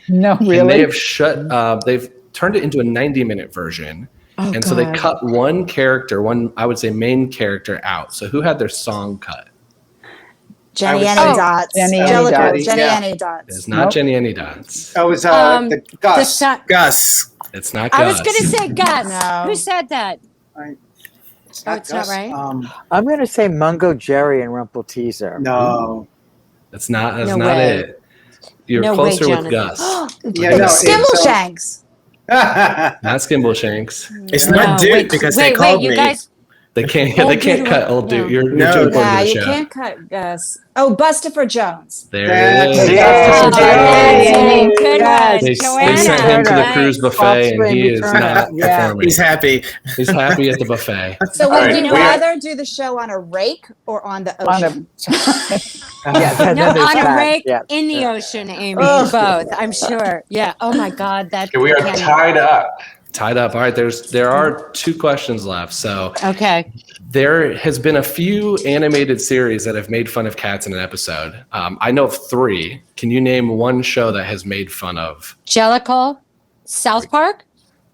[SPEAKER 9] No,
[SPEAKER 2] And they
[SPEAKER 9] really?
[SPEAKER 2] have they've turned it into a 90-minute version.
[SPEAKER 10] Oh,
[SPEAKER 2] And so they
[SPEAKER 10] God.
[SPEAKER 2] cut one character, I would say main character out. So who had their song cut?
[SPEAKER 8] Jenny
[SPEAKER 11] I
[SPEAKER 8] Any
[SPEAKER 11] was-
[SPEAKER 8] Dots.
[SPEAKER 9] Jenny Any
[SPEAKER 8] Jellicle,
[SPEAKER 9] Dots.
[SPEAKER 8] Jenny
[SPEAKER 11] Yeah.
[SPEAKER 8] Any
[SPEAKER 2] It's
[SPEAKER 8] Dots.
[SPEAKER 2] not
[SPEAKER 9] Nope.
[SPEAKER 2] Jenny Any Dots.
[SPEAKER 11] That was
[SPEAKER 10] The
[SPEAKER 11] the Gus.
[SPEAKER 10] son-
[SPEAKER 12] Gus.
[SPEAKER 2] It's not Gus.
[SPEAKER 10] I was gonna say Gus.
[SPEAKER 8] No.
[SPEAKER 10] Who said that?
[SPEAKER 11] It's
[SPEAKER 10] Oh,
[SPEAKER 11] not
[SPEAKER 10] it's not
[SPEAKER 11] Gus.
[SPEAKER 10] right?
[SPEAKER 3] I'm going to say Mungo Jerry and Rumple Teaser.
[SPEAKER 11] No.
[SPEAKER 2] That's not
[SPEAKER 10] No way.
[SPEAKER 2] it. You're
[SPEAKER 10] No way,
[SPEAKER 2] closer with
[SPEAKER 10] Jonathan.
[SPEAKER 2] Gus.
[SPEAKER 11] Yeah, no.
[SPEAKER 8] Skimbleshanks.
[SPEAKER 2] Not Skimbleshanks.
[SPEAKER 12] It's not Duke
[SPEAKER 10] wait,
[SPEAKER 12] because
[SPEAKER 10] wait,
[SPEAKER 12] they called
[SPEAKER 10] you
[SPEAKER 12] me.
[SPEAKER 10] guys.
[SPEAKER 2] They can't
[SPEAKER 10] Old
[SPEAKER 2] they can't
[SPEAKER 10] Dude
[SPEAKER 2] cut
[SPEAKER 10] or-
[SPEAKER 2] old dude.
[SPEAKER 10] no.
[SPEAKER 2] You're
[SPEAKER 12] No.
[SPEAKER 2] too important
[SPEAKER 8] Yeah,
[SPEAKER 2] to the
[SPEAKER 8] you
[SPEAKER 2] show.
[SPEAKER 8] can't cut Gus. Oh, Bustopher Jones.
[SPEAKER 2] There
[SPEAKER 11] That's
[SPEAKER 2] it is.
[SPEAKER 11] it.
[SPEAKER 10] Oh,
[SPEAKER 11] That's
[SPEAKER 10] that's
[SPEAKER 11] it.
[SPEAKER 10] a good
[SPEAKER 3] Yes.
[SPEAKER 10] one.
[SPEAKER 2] They
[SPEAKER 10] Joanna.
[SPEAKER 2] sent him to the
[SPEAKER 10] Nice.
[SPEAKER 2] cruise buffet, and he is
[SPEAKER 3] Turner.
[SPEAKER 2] not
[SPEAKER 3] Yeah.
[SPEAKER 2] performing.
[SPEAKER 12] He's happy.
[SPEAKER 2] He's happy at the buffet.
[SPEAKER 8] So
[SPEAKER 13] All
[SPEAKER 8] would
[SPEAKER 13] right,
[SPEAKER 8] you
[SPEAKER 13] we-
[SPEAKER 8] rather do the show on a rake or on the
[SPEAKER 9] On a-
[SPEAKER 8] ocean?
[SPEAKER 3] Yeah,
[SPEAKER 10] No,
[SPEAKER 3] there's
[SPEAKER 10] on a
[SPEAKER 3] that.
[SPEAKER 10] rake
[SPEAKER 3] Yeah.
[SPEAKER 10] in the ocean, Amy.
[SPEAKER 8] Ugh.
[SPEAKER 10] Both, I'm sure. Yeah. Oh my God, that.
[SPEAKER 13] We are
[SPEAKER 10] can't-
[SPEAKER 13] tied up.
[SPEAKER 2] Tied up. All right, there are two questions left. So
[SPEAKER 10] Okay.
[SPEAKER 2] there has been a few animated series that have made fun of cats in an episode. I know of three. Can you name one show that has made fun of?
[SPEAKER 10] Jellicle, South Park.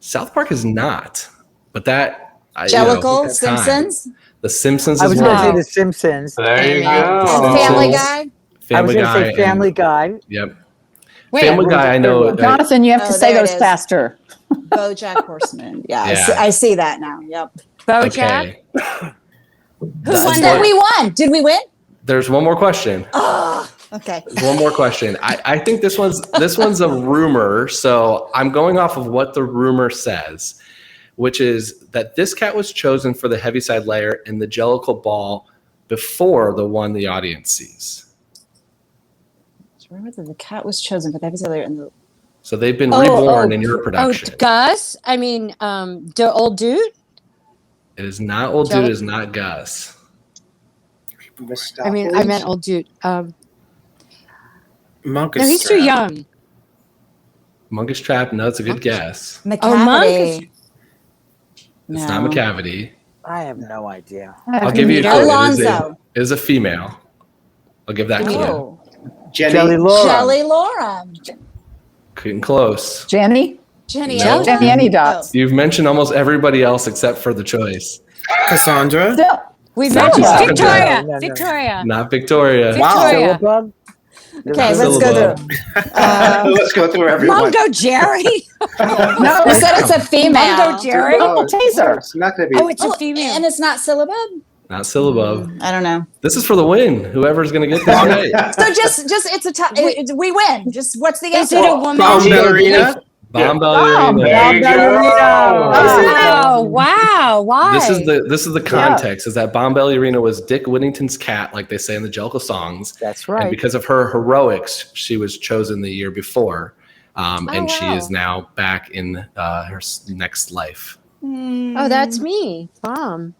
[SPEAKER 2] South Park is not, but that
[SPEAKER 8] Jellicle,
[SPEAKER 2] at the time.
[SPEAKER 8] Simpsons,
[SPEAKER 2] The Simpsons
[SPEAKER 3] I
[SPEAKER 2] is
[SPEAKER 3] was
[SPEAKER 2] one.
[SPEAKER 3] going to say
[SPEAKER 10] Wow.
[SPEAKER 3] The Simpsons.
[SPEAKER 13] There you
[SPEAKER 8] and
[SPEAKER 13] go.
[SPEAKER 8] Family
[SPEAKER 2] Simpsons.
[SPEAKER 8] Guy.
[SPEAKER 3] I was
[SPEAKER 2] Family
[SPEAKER 3] going to
[SPEAKER 2] Guy.
[SPEAKER 3] say Family
[SPEAKER 2] and-
[SPEAKER 3] Guy.
[SPEAKER 2] Yep.
[SPEAKER 10] Wait,
[SPEAKER 2] Family Guy. I know.
[SPEAKER 9] Jonathan, you have to
[SPEAKER 8] Oh,
[SPEAKER 9] say
[SPEAKER 8] there it
[SPEAKER 9] those
[SPEAKER 8] is.
[SPEAKER 9] faster.
[SPEAKER 8] BoJack Horseman. Yeah,
[SPEAKER 2] Yeah.
[SPEAKER 8] I see that now. Yep.
[SPEAKER 10] BoJack.
[SPEAKER 2] Okay.
[SPEAKER 8] Who
[SPEAKER 2] That's
[SPEAKER 8] won that?
[SPEAKER 2] what-
[SPEAKER 8] We won. Did we win?
[SPEAKER 2] There's one more question.
[SPEAKER 8] Oh, okay.
[SPEAKER 2] One more question. I think this one's a rumor, so I'm going off of what the rumor says, which is that this cat was chosen for the Heaviside layer in the Jellicle Ball before the one the audience sees.
[SPEAKER 8] Remember that the cat was chosen for the episode later in the.
[SPEAKER 2] So they've been reborn in your
[SPEAKER 10] Oh,
[SPEAKER 2] production.
[SPEAKER 10] Gus. I mean, the old dude.
[SPEAKER 2] It is not old dude. It is not Gus.
[SPEAKER 10] I mean, I meant old dude.
[SPEAKER 12] Monk
[SPEAKER 10] No, he's too young.
[SPEAKER 2] Monkish Trap. No, it's a good guess.
[SPEAKER 10] Oh, Monk.
[SPEAKER 2] It's not McCavity.
[SPEAKER 3] I have no idea.
[SPEAKER 2] I'll give you a clue.
[SPEAKER 8] Alonzo.
[SPEAKER 2] It is a female. I'll give that clue.
[SPEAKER 8] Oh.
[SPEAKER 3] Jelly Laura.
[SPEAKER 8] Jelly Laura.
[SPEAKER 2] Getting close.
[SPEAKER 9] Jenny?
[SPEAKER 8] Jenny.
[SPEAKER 2] No.
[SPEAKER 9] Jenny Any Dots.
[SPEAKER 2] You've mentioned almost everybody else except for the choice.
[SPEAKER 12] Cassandra.
[SPEAKER 10] We
[SPEAKER 2] Not
[SPEAKER 10] mentioned
[SPEAKER 2] Cassandra.
[SPEAKER 10] Victoria.
[SPEAKER 3] No, no, no.
[SPEAKER 10] Victoria.
[SPEAKER 2] Not Victoria.
[SPEAKER 10] Victoria.
[SPEAKER 3] Syllabub?
[SPEAKER 8] Okay, let's go
[SPEAKER 2] Syllabub.
[SPEAKER 8] through.
[SPEAKER 11] Let's go through everyone.
[SPEAKER 10] Mungo Jerry.
[SPEAKER 8] No, we said it's a female.
[SPEAKER 10] Mungo Jerry.
[SPEAKER 11] Oh,
[SPEAKER 9] Taser.
[SPEAKER 11] It's not going to be.
[SPEAKER 10] Oh, it's a female.
[SPEAKER 8] And it's not syllabub?
[SPEAKER 2] Not Syllabub.
[SPEAKER 8] I don't know.
[SPEAKER 2] This is for the win. Whoever's going to get this right.
[SPEAKER 8] So just it's a tie. We win. Just what's the
[SPEAKER 10] Is
[SPEAKER 8] answer?
[SPEAKER 10] it a woman?
[SPEAKER 12] Bomb Ballerina.
[SPEAKER 2] Bomb Ballerina.
[SPEAKER 13] There you go.
[SPEAKER 10] Oh, wow. Why?
[SPEAKER 2] This is the context. Is that Bomb Ballerina was Dick Whittington's cat, like they say in the Jellicle Songs.
[SPEAKER 3] That's
[SPEAKER 2] And
[SPEAKER 3] right.
[SPEAKER 2] because of her heroics, she was chosen the year before, and she is now back in her next life.
[SPEAKER 10] Oh, that's me. Bomb.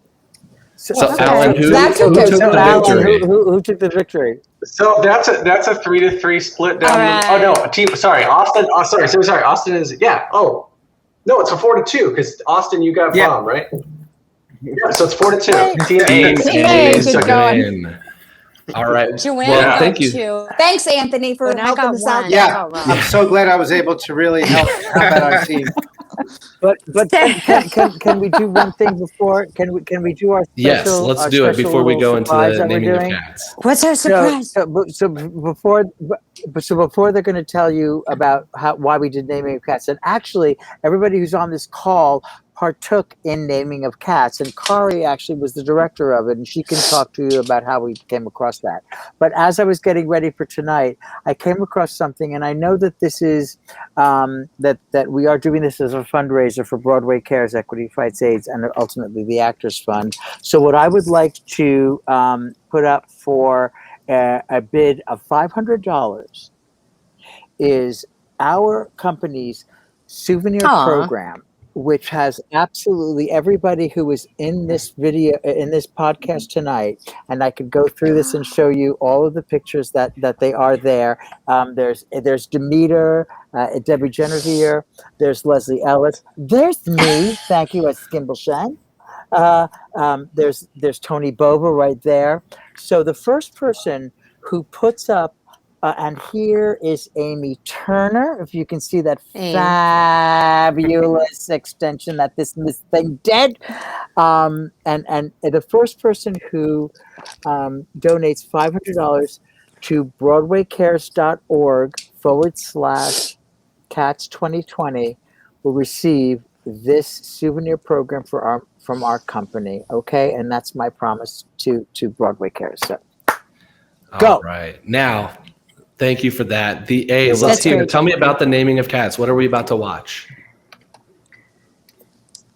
[SPEAKER 2] So Alan, who
[SPEAKER 8] That could
[SPEAKER 2] took
[SPEAKER 8] go
[SPEAKER 2] the
[SPEAKER 8] to
[SPEAKER 3] Alan,
[SPEAKER 2] victory?
[SPEAKER 3] who took the victory?
[SPEAKER 13] So that's a 3-3 split down.
[SPEAKER 10] All right.
[SPEAKER 13] Oh no, team. Sorry, Austin. Oh, sorry. Austin is Oh, no, it's a 4-2 because Austin, you got
[SPEAKER 12] Yeah.
[SPEAKER 13] bomb, right? Yeah, so it's 4-2. Team
[SPEAKER 2] Team
[SPEAKER 13] A.
[SPEAKER 2] A
[SPEAKER 9] good
[SPEAKER 2] took
[SPEAKER 9] going.
[SPEAKER 2] it in. All right.
[SPEAKER 10] Joanna
[SPEAKER 2] Well,
[SPEAKER 10] got
[SPEAKER 2] thank you.
[SPEAKER 10] 2.
[SPEAKER 8] Thanks, Anthony, for
[SPEAKER 10] And I
[SPEAKER 8] helping
[SPEAKER 10] got
[SPEAKER 8] us out.
[SPEAKER 10] 1.
[SPEAKER 11] Yeah,
[SPEAKER 10] Oh, wow.
[SPEAKER 11] I'm so glad I was able to really help out our team.
[SPEAKER 3] But can we do one thing before? Can we do our special?
[SPEAKER 2] Yes, let's do it before we go into the naming of cats.
[SPEAKER 10] What's our surprise?
[SPEAKER 3] So before they're going to tell you about why we did naming of cats, and actually everybody who's on this call partook in naming of cats, and Kari actually was the director of it, and she can talk to you about how we came across that. But as I was getting ready for tonight, I came across something, and I know that this is that we are doing this as a fundraiser for Broadway Cares, Equity Fights AIDS, and ultimately the Actors Fund. So what I would like to put up for a bid of $500 is our company's souvenir program, which has absolutely everybody who is in this video, in this podcast tonight. And I could go through this and show you all of the pictures that they are there. There's Demeter, Deborah Geneviere, there's Leslie Ellis, there's me, thank you, as Skimbleshan. There's Tony Bova right there. So the first person who puts up, and here is Amiee Turner. If you can see that fabulous extension that this thing did. And the first person who donates $500 to BroadwayCares.org/Cats 2020 will receive this souvenir program from our company. Okay, and that's my promise to Broadway Cares. So go.
[SPEAKER 2] All right, now. Thank you for that. The A's, let's hear. Tell me about the naming of cats. What are we about to watch?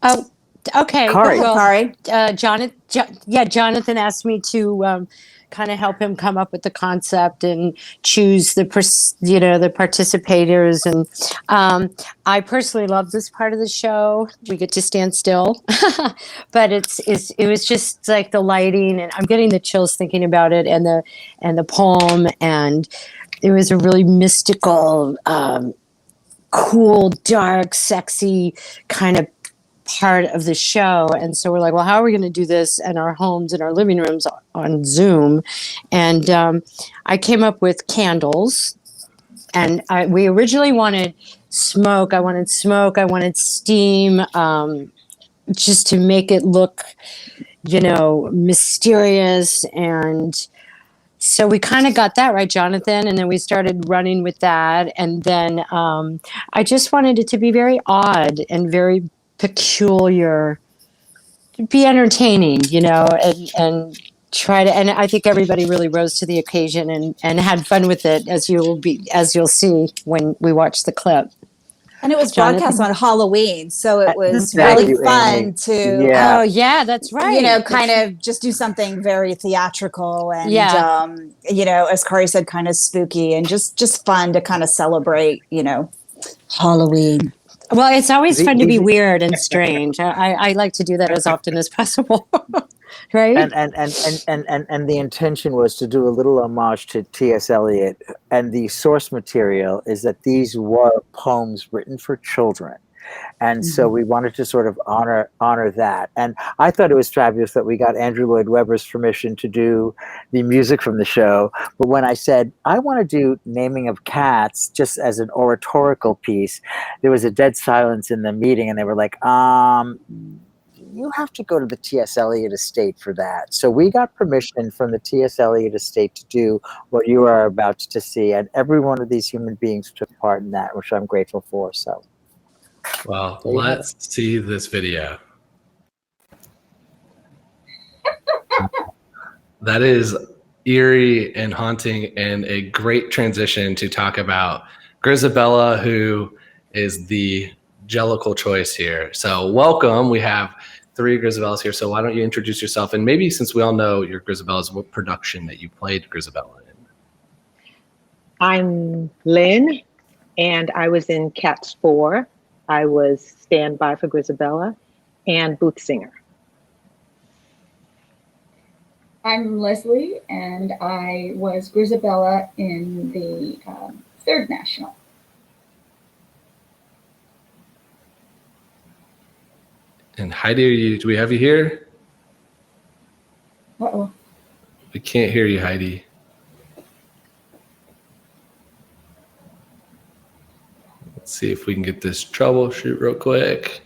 [SPEAKER 10] Oh, okay.
[SPEAKER 3] Kari.
[SPEAKER 10] Jonathan asked me to kind of help him come up with the concept and choose the participators. And I personally love this part of the show. We get to stand still, but it was just like the lighting, and I'm getting the chills thinking about it, and the poem, and it was a really mystical, cool, dark, sexy kind of part of the show. And so we're like, well, how are we going to do this in our homes, in our living rooms on Zoom? And I came up with candles. And we originally wanted smoke. I wanted steam, just to make it look, mysterious. And so we kind of got that right, Jonathan, and then we started running with that. And then I just wanted it to be very odd and very peculiar, be entertaining, and try to. And I think everybody really rose to the occasion and had fun with it, as you'll see when we watch the clip.
[SPEAKER 8] And it was broadcast on Halloween, so it was
[SPEAKER 3] Thank
[SPEAKER 8] really
[SPEAKER 3] you,
[SPEAKER 8] fun
[SPEAKER 3] Amy.
[SPEAKER 8] to,
[SPEAKER 3] Yeah.
[SPEAKER 10] Oh yeah, that's right.
[SPEAKER 8] kind of just do something very theatrical and, as Kari said, kind of spooky and just fun to kind of celebrate, Halloween.
[SPEAKER 10] Well, it's always fun to be weird and strange. I like to do that as often as possible. Right.
[SPEAKER 3] And the intention was to do a little homage to T.S. Eliot, and the source material is that these were poems written for children. And so we wanted to sort of honor that. And I thought it was fabulous that we got Andrew Lloyd Webber's permission to do the music from the show. But when I said, I want to do naming of cats just as an oratorical piece, there was a dead silence in the meeting, and they were like, you have to go to the T.S. Eliot estate for that. So we got permission from the T.S. Eliot estate to do what you are about to see. And every one of these human beings took part in that, which I'm grateful for. So,
[SPEAKER 2] well, let's see this video. That is eerie and haunting, and a great transition to talk about Grizabella, who is the Jellicle choice here. So welcome. We have 3 Grizabellas here. So why don't you introduce yourself? And maybe, since we all know your Grizabellas, what production that you played Grizabella in?
[SPEAKER 14] I'm Lyn, and I was in Cats 4. I was standby for Grizabella and booth singer.
[SPEAKER 15] I'm Leslie, and I was Grizabella in the 3rd National.
[SPEAKER 2] And Heidi, do we have you here?
[SPEAKER 15] Uh-oh.
[SPEAKER 2] We can't hear you, Heidi. Let's see if we can get this troubleshoot real quick.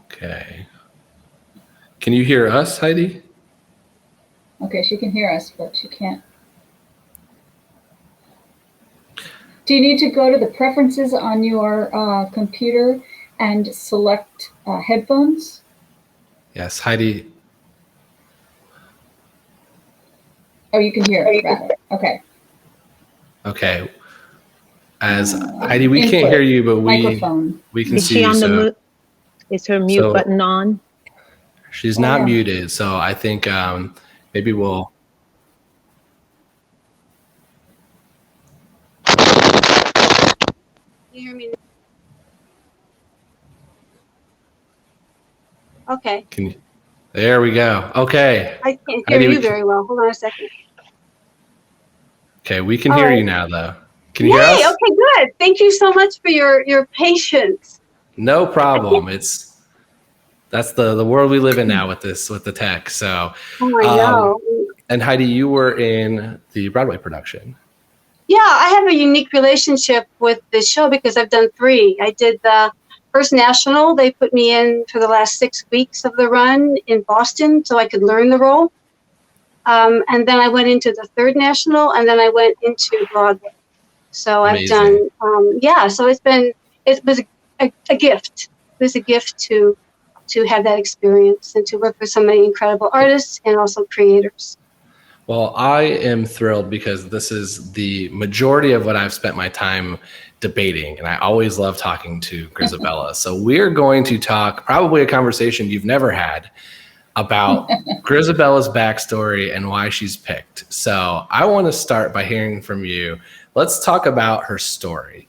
[SPEAKER 2] Okay. Can you hear us, Heidi?
[SPEAKER 15] Okay, she can hear us, but she can't. Do you need to go to the preferences on your computer and select headphones?
[SPEAKER 2] Yes, Heidi.
[SPEAKER 15] Oh, you can hear it, rather. Okay.
[SPEAKER 2] Okay. As Heidi, we can't hear you, but we can
[SPEAKER 14] Is
[SPEAKER 2] see
[SPEAKER 14] she
[SPEAKER 2] you.
[SPEAKER 14] on the
[SPEAKER 2] So
[SPEAKER 14] mute? Is her mute button on?
[SPEAKER 2] she's not muted, so I think maybe we'll.
[SPEAKER 16] You hear me? Okay.
[SPEAKER 2] There we go. Okay.
[SPEAKER 16] I can't hear you very well. Hold on a second.
[SPEAKER 2] Okay, we can hear you now, though. Can you
[SPEAKER 16] Yay,
[SPEAKER 2] hear us?
[SPEAKER 16] okay, good. Thank you so much for your patience.
[SPEAKER 2] No problem. That's the world we live in now with the tech. So,
[SPEAKER 16] Oh, I know.
[SPEAKER 2] And Heidi, you were in the Broadway production.
[SPEAKER 16] Yeah, I have a unique relationship with this show because I've done 3. I did the first national. They put me in for the last 6 weeks of the run in Boston so I could learn the role. And then I went into the 3rd national, and then I went into Broadway. So
[SPEAKER 2] Amazing.
[SPEAKER 16] I've done, so it was a gift. It was a gift to have that experience and to work with so many incredible artists and also creators.
[SPEAKER 2] Well, I am thrilled because this is the majority of what I've spent my time debating, and I always love talking to Grizabella. So we're going to talk probably a conversation you've never had about Grizabella's backstory and why she's picked. So I want to start by hearing from you. Let's talk about her story.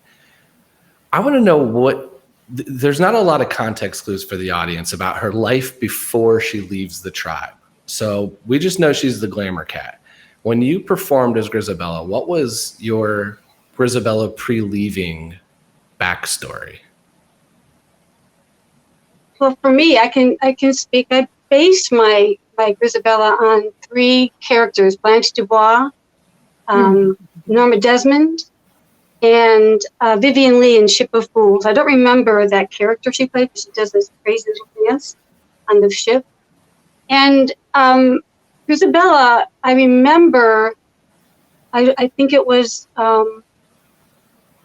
[SPEAKER 2] I want to know there's not a lot of context clues for the audience about her life before she leaves the tribe. So we just know she's the Glamour Cat. When you performed as Grizabella, what was your Grizabella pre-leaving backstory?
[SPEAKER 16] Well, for me, I can speak. I based my Grizabella on 3 characters: Blanche Dubois, Norma Desmond, and Vivian Lee in Ship of Fools. I don't remember that character she played, but she does this crazy little dance on the ship. And Grizabella, I remember, I think it was Janine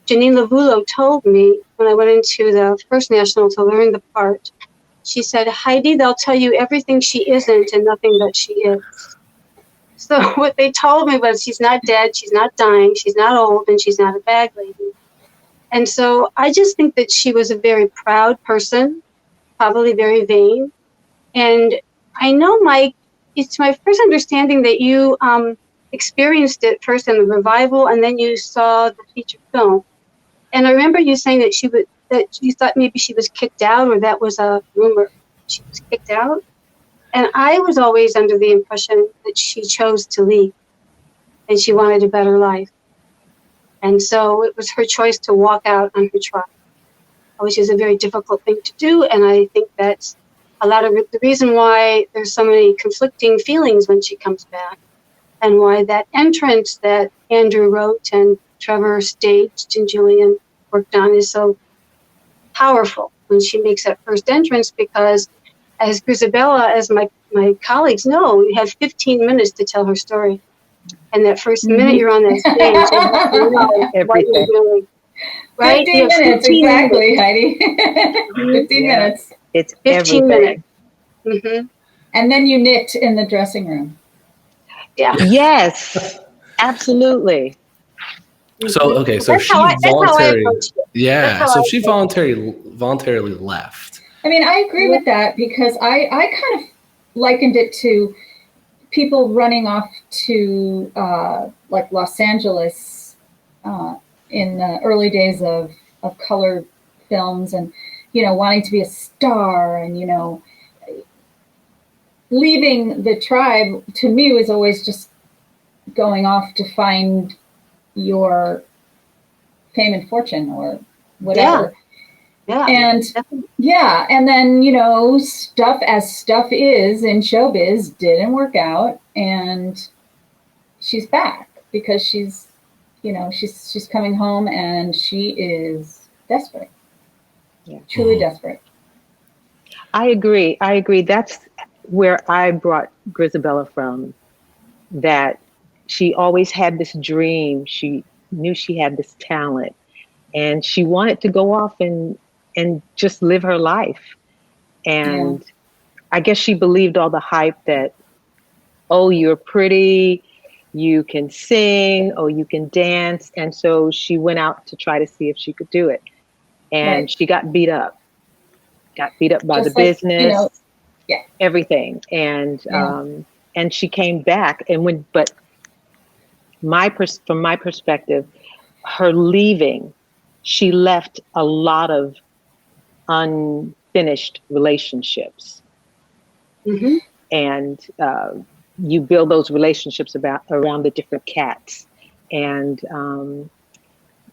[SPEAKER 16] Lavulo told me when I went into the first national to learn the part. She said, Heidi, they'll tell you everything she isn't and nothing that she is. So what they told me was she's not dead, she's not dying, she's not old, and she's not a bag lady. And so I just think that she was a very proud person, probably very vain. And I know, Mike, it's my first understanding that you experienced it first in the revival, and then you saw the feature film. And I remember you saying that that you thought maybe she was kicked out, or that was a rumor. She was kicked out. And I was always under the impression that she chose to leave and she wanted a better life. And so it was her choice to walk out on her tribe, which is a very difficult thing to do. And I think that's a lot of the reason why there's so many conflicting feelings when she comes back, and why that entrance that Andrew wrote and Trevor staged and Julian worked on is so powerful when she makes that first entrance, because as Grizabella, as my colleagues know, you have 15 minutes to tell her story. And that first minute you're on that stage, you know what you're doing. Right?
[SPEAKER 15] 15 minutes, exactly, Heidi. 15 minutes.
[SPEAKER 14] It's
[SPEAKER 16] 15 minutes. Mm-hmm.
[SPEAKER 15] And then you knit in the dressing room.
[SPEAKER 16] Yeah.
[SPEAKER 14] Yes, absolutely.
[SPEAKER 2] So, okay, so she voluntarily left.
[SPEAKER 15] I mean, I agree with that, because I kind of likened it to people running off to like Los Angeles in the early days of color films, and, you know, wanting to be a star, and, you know, leaving the tribe to me was always just going off to find your fame and fortune or whatever.
[SPEAKER 16] Yeah.
[SPEAKER 15] And then, you know, stuff is in showbiz didn't work out, and she's back. because she's coming home and she is desperate.
[SPEAKER 14] Yeah.
[SPEAKER 15] Truly desperate.
[SPEAKER 14] I agree. That's where I brought Grizabella from, that she always had this dream. She knew she had this talent, and she wanted to go off and just live her life. And I guess she believed all the hype that, oh, you're pretty, you can sing, oh, you can dance. And so she went out to try to see if she could do it. And she got beat up by just the business, everything. And she came back, and from my perspective, her leaving, she left a lot of unfinished relationships.
[SPEAKER 16] Mm-hmm.
[SPEAKER 14] And you build those relationships around the different cats. And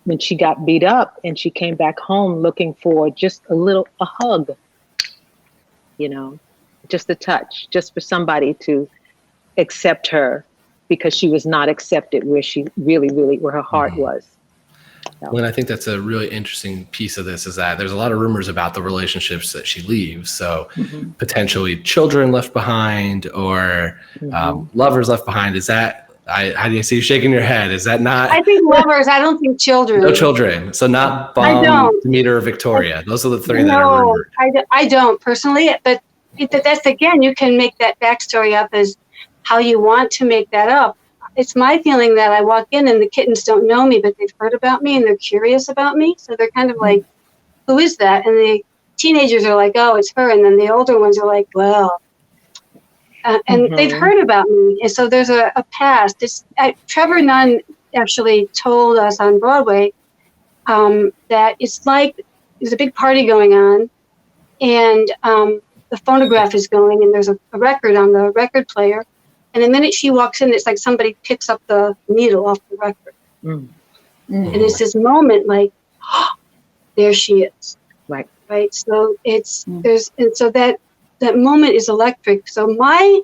[SPEAKER 14] when she got beat up and she came back home looking for just a hug, just a touch, just for somebody to accept her, because she was not accepted where she really, where her heart was.
[SPEAKER 2] Well, and I think that's a really interesting piece of this, is that there's a lot of rumors about the relationships that she leaves. So potentially children left behind, or lovers left behind. Is that, how do you see you shaking your head? Is that not?
[SPEAKER 16] I think lovers. I don't think children.
[SPEAKER 2] No children. So not Baum, Demeter, or Victoria. Those are the three that are rumored.
[SPEAKER 16] I don't personally, but that's, again, you can make that backstory up as how you want to make that up. It's my feeling that I walk in and the kittens don't know me, but they've heard about me and they're curious about me. So they're kind of like, who is that? And the teenagers are like, oh, it's her. And then the older ones are like, well, and they've heard about me. And so there's a past. Trevor Nunn actually told us on Broadway that it's like there's a big party going on, and the phonograph is going, and there's a record on the record player. And the minute she walks in, it's like somebody picks up the needle off the record. And it's this moment like, oh, there she is. Right. So so that moment is electric. So my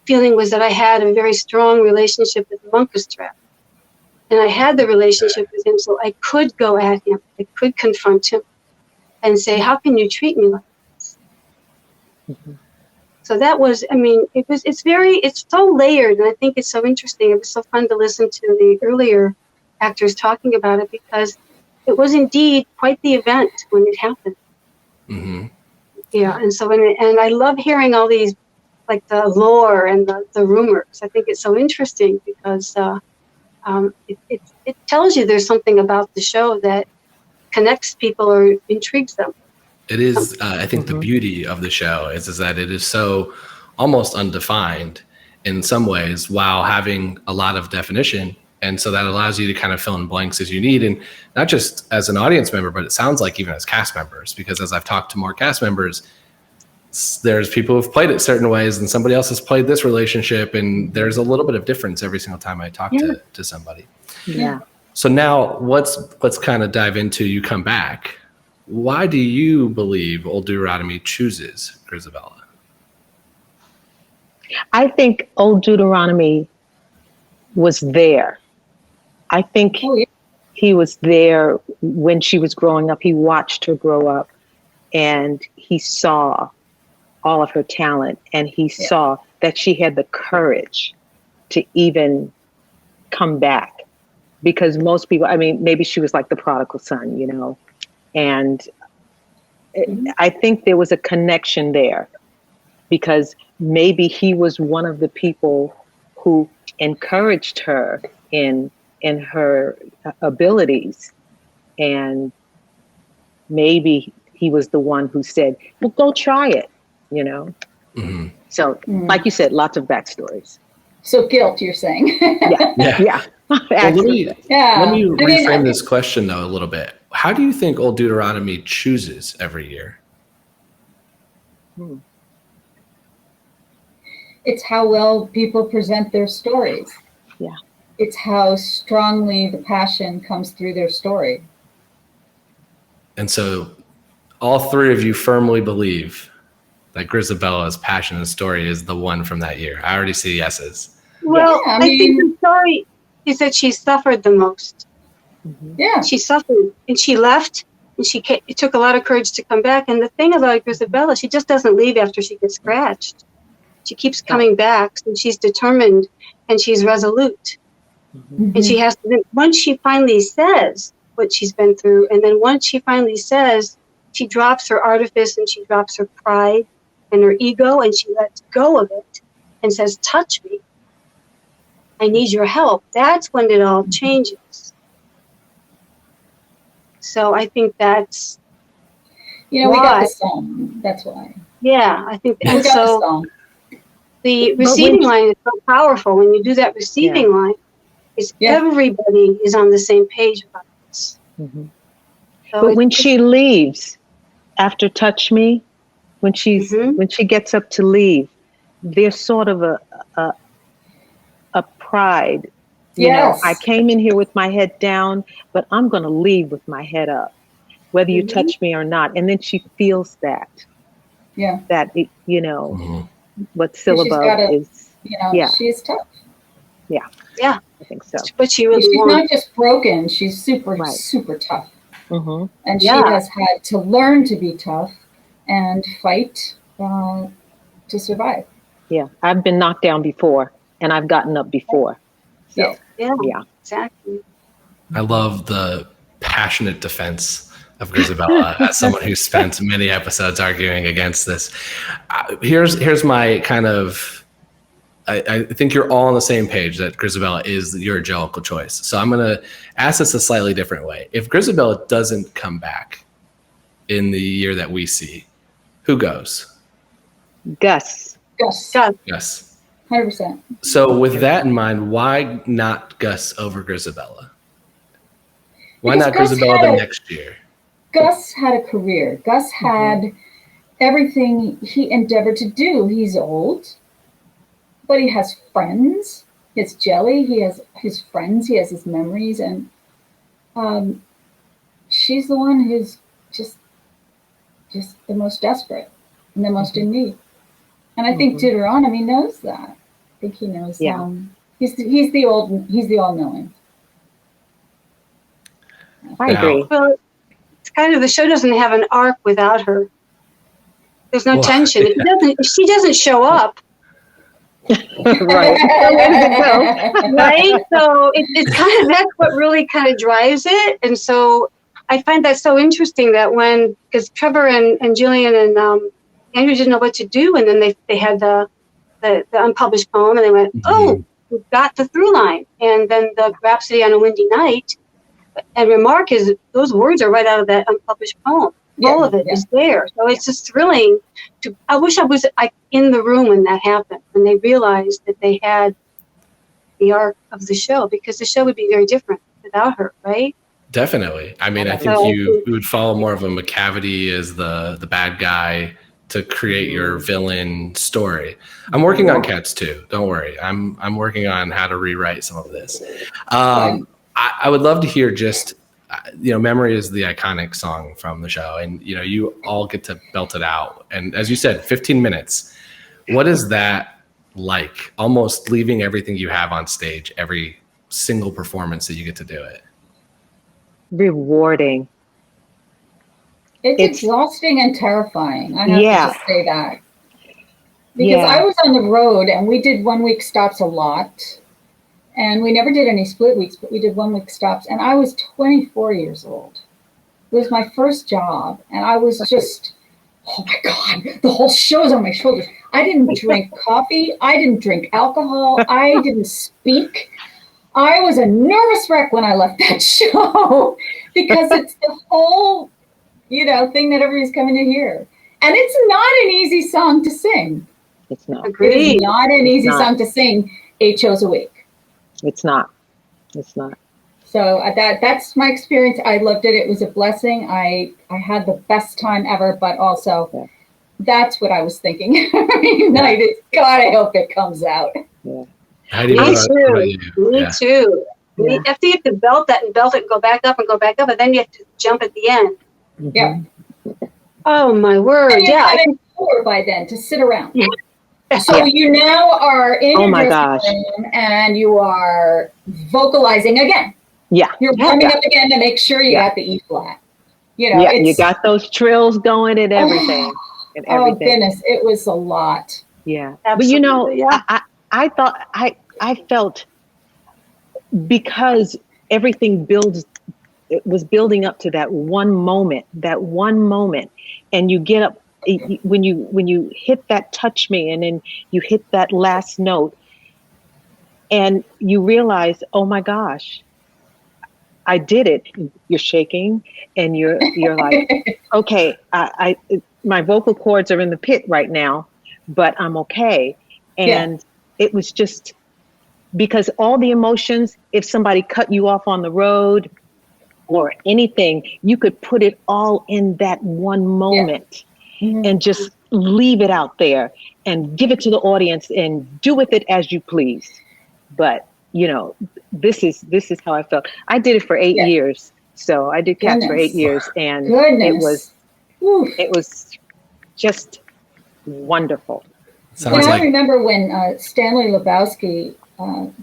[SPEAKER 16] feeling was that I had a very strong relationship with Munkustrap. And I had the relationship with him, so I could go at him. I could confront him and say, how can you treat me like this? So that was, it's so layered, and I think it's so interesting. It was so fun to listen to the earlier actors talking about it, because it was indeed quite the event when it happened. Yeah, and so, and I love hearing all these, like the lore and the rumors. I think it's so interesting because it tells you there's something about the show that connects people or intrigues them.
[SPEAKER 2] It is, I think the beauty of the show is that it is so almost undefined in some ways, while having a lot of definition. And so that allows you to kind of fill in blanks as you need. And not just as an audience member, but it sounds like even as cast members, because as I've talked to more cast members, there's people who've played it certain ways and somebody else has played this relationship. And there's a little bit of difference every single time I talk to somebody.
[SPEAKER 14] Yeah.
[SPEAKER 2] So now let's kind of dive into You Come Back. Why do you believe Old Deuteronomy chooses Grizabella?
[SPEAKER 14] I think Old Deuteronomy was there. I think he was there when she was growing up. He watched her grow up, and he saw all of her talent, and he saw that she had the courage to even come back. Because most people, maybe she was like the prodigal son, and I think there was a connection there, because maybe he was one of the people who encouraged her in her abilities, and maybe he was the one who said, well, go try it, So like you said, lots of backstories.
[SPEAKER 15] So guilt, you're saying?
[SPEAKER 14] Yeah.
[SPEAKER 2] Well, let me reframe this question though a little bit. How do you think Old Deuteronomy chooses every year?
[SPEAKER 15] It's how well people present their stories.
[SPEAKER 14] Yeah.
[SPEAKER 15] It's how strongly the passion comes through their story.
[SPEAKER 2] And so all three of you firmly believe that Grizabella's passion and story is the one from that year. I already see yeses.
[SPEAKER 16] Well, I think the story, He said she suffered the most.
[SPEAKER 15] Yeah.
[SPEAKER 16] She suffered, and she left, and it took a lot of courage to come back. And the thing about Grizabella, she just doesn't leave after she gets scratched. She keeps coming back, and she's determined, and she's resolute. And she has to, once she finally says what she's been through, and then once she finally says, she drops her artifice and she drops her pride and her ego, and she lets go of it and says, touch me. I need your help. That's when it all changes. So I think that's,
[SPEAKER 15] we got the song. That's why.
[SPEAKER 16] Yeah, I think
[SPEAKER 15] we got the song.
[SPEAKER 16] The receiving line is so powerful. When you do that receiving line, is everybody is on the same page about this.
[SPEAKER 14] So but when she leaves after Touch Me, when she gets up to leave, there's sort of a pride. You know, I came in here with my head down, but I'm going to leave with my head up, whether you touch me or not. And then she feels that.
[SPEAKER 15] Yeah.
[SPEAKER 14] That, what syllable is.
[SPEAKER 15] She's tough.
[SPEAKER 14] Yeah.
[SPEAKER 16] Yeah.
[SPEAKER 14] I think so.
[SPEAKER 16] But she's
[SPEAKER 15] not just broken. She's super tough. And she has had to learn to be tough and fight to survive.
[SPEAKER 14] Yeah. I've been knocked down before and I've gotten up before. So,
[SPEAKER 16] yeah, exactly.
[SPEAKER 2] I love the passionate defense of Grizabella as someone who spent many episodes arguing against this. Here's my kind of, I think you're all on the same page that Grizabella is your Jellicle choice. So I'm going to ask this a slightly different way. If Grizabella doesn't come back in the year that we see, who goes?
[SPEAKER 14] Gus.
[SPEAKER 15] 100%.
[SPEAKER 2] So with that in mind, why not Gus over Grizabella? Why not Grizabella the next year?
[SPEAKER 15] Gus had a career. Gus had everything he endeavored to do. He's old, but he has friends. He has Jelly. He has his friends. He has his memories. And she's the one who's just the most desperate and the most in need. And I think Deuteronomy knows that. I think he knows. He's the all-knowing.
[SPEAKER 14] I agree.
[SPEAKER 16] Well, it's kind of, the show doesn't have an arc without her. There's no tension. If she doesn't show up, right? So it's kind of, that's what really kind of drives it. And so I find that so interesting that because Trevor and Julian and Andrew didn't know what to do, and then they had the unpublished poem, and they went, oh, we've got the through line. And then the Rhapsody on a Windy Night, and remark is those words are right out of that unpublished poem. All of it is there. So it's just thrilling. I wish I was in the room when that happened, when they realized that they had the arc of the show, because the show would be very different without her, right?
[SPEAKER 2] Definitely. I mean, I think you would follow more of a McCavity as the bad guy to create your villain story. I'm working on Cats too. Don't worry. I'm working on how to rewrite some of this. I would love to hear just, Memory is the iconic song from the show, and you all get to belt it out. And as you said, 15 minutes. What is that like? Almost leaving everything you have on stage, every single performance that you get to do it.
[SPEAKER 14] Rewarding.
[SPEAKER 15] It's exhausting and terrifying. I have to just say that. Because I was on the road and we did 1 week stops a lot. And we never did any split weeks, but we did 1 week stops. And I was 24 years old. It was my first job. And I was just, oh my God, the whole show's on my shoulders. I didn't drink coffee. I didn't drink alcohol. I didn't speak. I was a nervous wreck when I left that show because it's the whole, thing that everybody's coming to hear. And it's not an easy song to sing.
[SPEAKER 14] It's not.
[SPEAKER 15] Agreed. It is not an easy song to sing 8 shows a week.
[SPEAKER 14] It's not.
[SPEAKER 15] So that's my experience. I loved it. It was a blessing. I had the best time ever, but also that's what I was thinking every night is, God, I hope it comes out.
[SPEAKER 14] Yeah.
[SPEAKER 16] Me too. After you have to belt that and belt it and go back up, and then you have to jump at the end.
[SPEAKER 15] Yeah.
[SPEAKER 16] Oh my word.
[SPEAKER 15] And you had an hour by then to sit around. So you now are in your dressing room and you are vocalizing again.
[SPEAKER 14] Yeah.
[SPEAKER 15] You're warming up again to make sure you got the E flat. You know,
[SPEAKER 14] you got those trills going and everything.
[SPEAKER 15] Oh goodness, it was a lot.
[SPEAKER 14] Yeah.
[SPEAKER 16] Absolutely,
[SPEAKER 14] but you know,
[SPEAKER 16] yeah.
[SPEAKER 14] I thought I felt, because everything it was building up to that one moment, and you get up when you hit that touch me, and then you hit that last note, and you realize, oh my gosh, I did it. You're shaking, and you're like, okay, my vocal cords are in the pit right now, but I'm okay. And it was just because all the emotions, if somebody cut you off on the road or anything, you could put it all in that one moment and just leave it out there and give it to the audience and do with it as you please. But, you know, this is how I felt. I did it for 8 years. So I did Cats for 8 years, and it was just wonderful.
[SPEAKER 15] I remember when Stanley Lebowski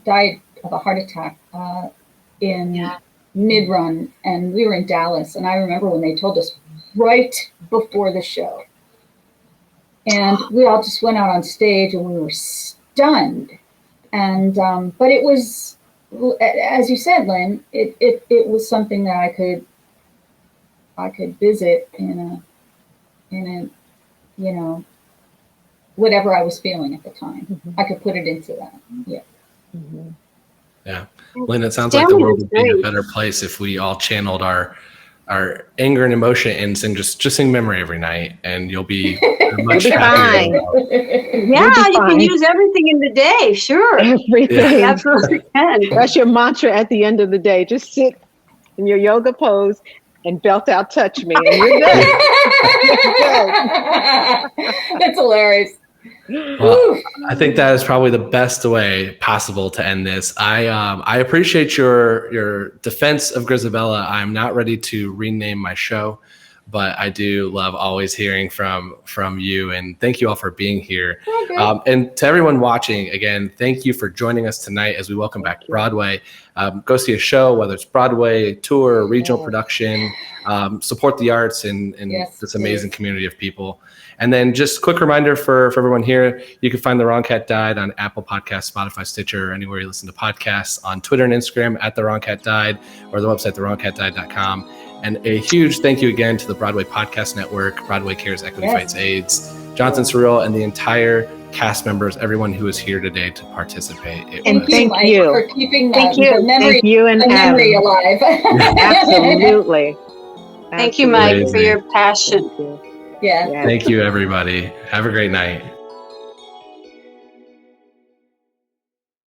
[SPEAKER 15] died of a heart attack in mid-run, and we were in Dallas, and I remember when they told us right before the show, and we all just went out on stage and we were stunned. And but it was, as you said, Lyn, it was something that I could visit in a you know, whatever I was feeling at the time. I could put it into that.
[SPEAKER 2] Yeah. Lyn, it sounds like the world would be a better place if we all channeled our anger and emotion and just sing Memory every night, and you'll be much happier.
[SPEAKER 16] Yeah, you can use everything in the day. Sure.
[SPEAKER 14] Everything.
[SPEAKER 16] You absolutely can.
[SPEAKER 14] That's your mantra at the end of the day. Just sit in your yoga pose and belt out Touch Me, and you're good.
[SPEAKER 15] That's hilarious.
[SPEAKER 2] Well, I think that is probably the best way possible to end this. I appreciate your defense of Grizabella. I'm not ready to rename my show, but I do love always hearing from you, and thank you all for being here. And to everyone watching, again, thank you for joining us tonight as we welcome back Broadway. Go see a show, whether it's Broadway, tour, regional production, support the arts and this amazing community of people. And then just quick reminder for everyone here, you can find The Wrong Cat Died on Apple Podcasts, Spotify, Stitcher, or anywhere you listen to podcasts, on Twitter and Instagram at The Wrong Cat Died, or the website thewrongcatdied.com. And a huge thank you again to the Broadway Podcast Network, Broadway Cares, Equity Fights AIDS, Jonathan Cerullo, and the entire cast members, everyone who is here today to participate.
[SPEAKER 15] Thank you for keeping the memory alive.
[SPEAKER 14] Absolutely.
[SPEAKER 16] Thank you, Mike, for your passion.
[SPEAKER 15] Yeah.
[SPEAKER 2] Thank you, everybody. Have a great night.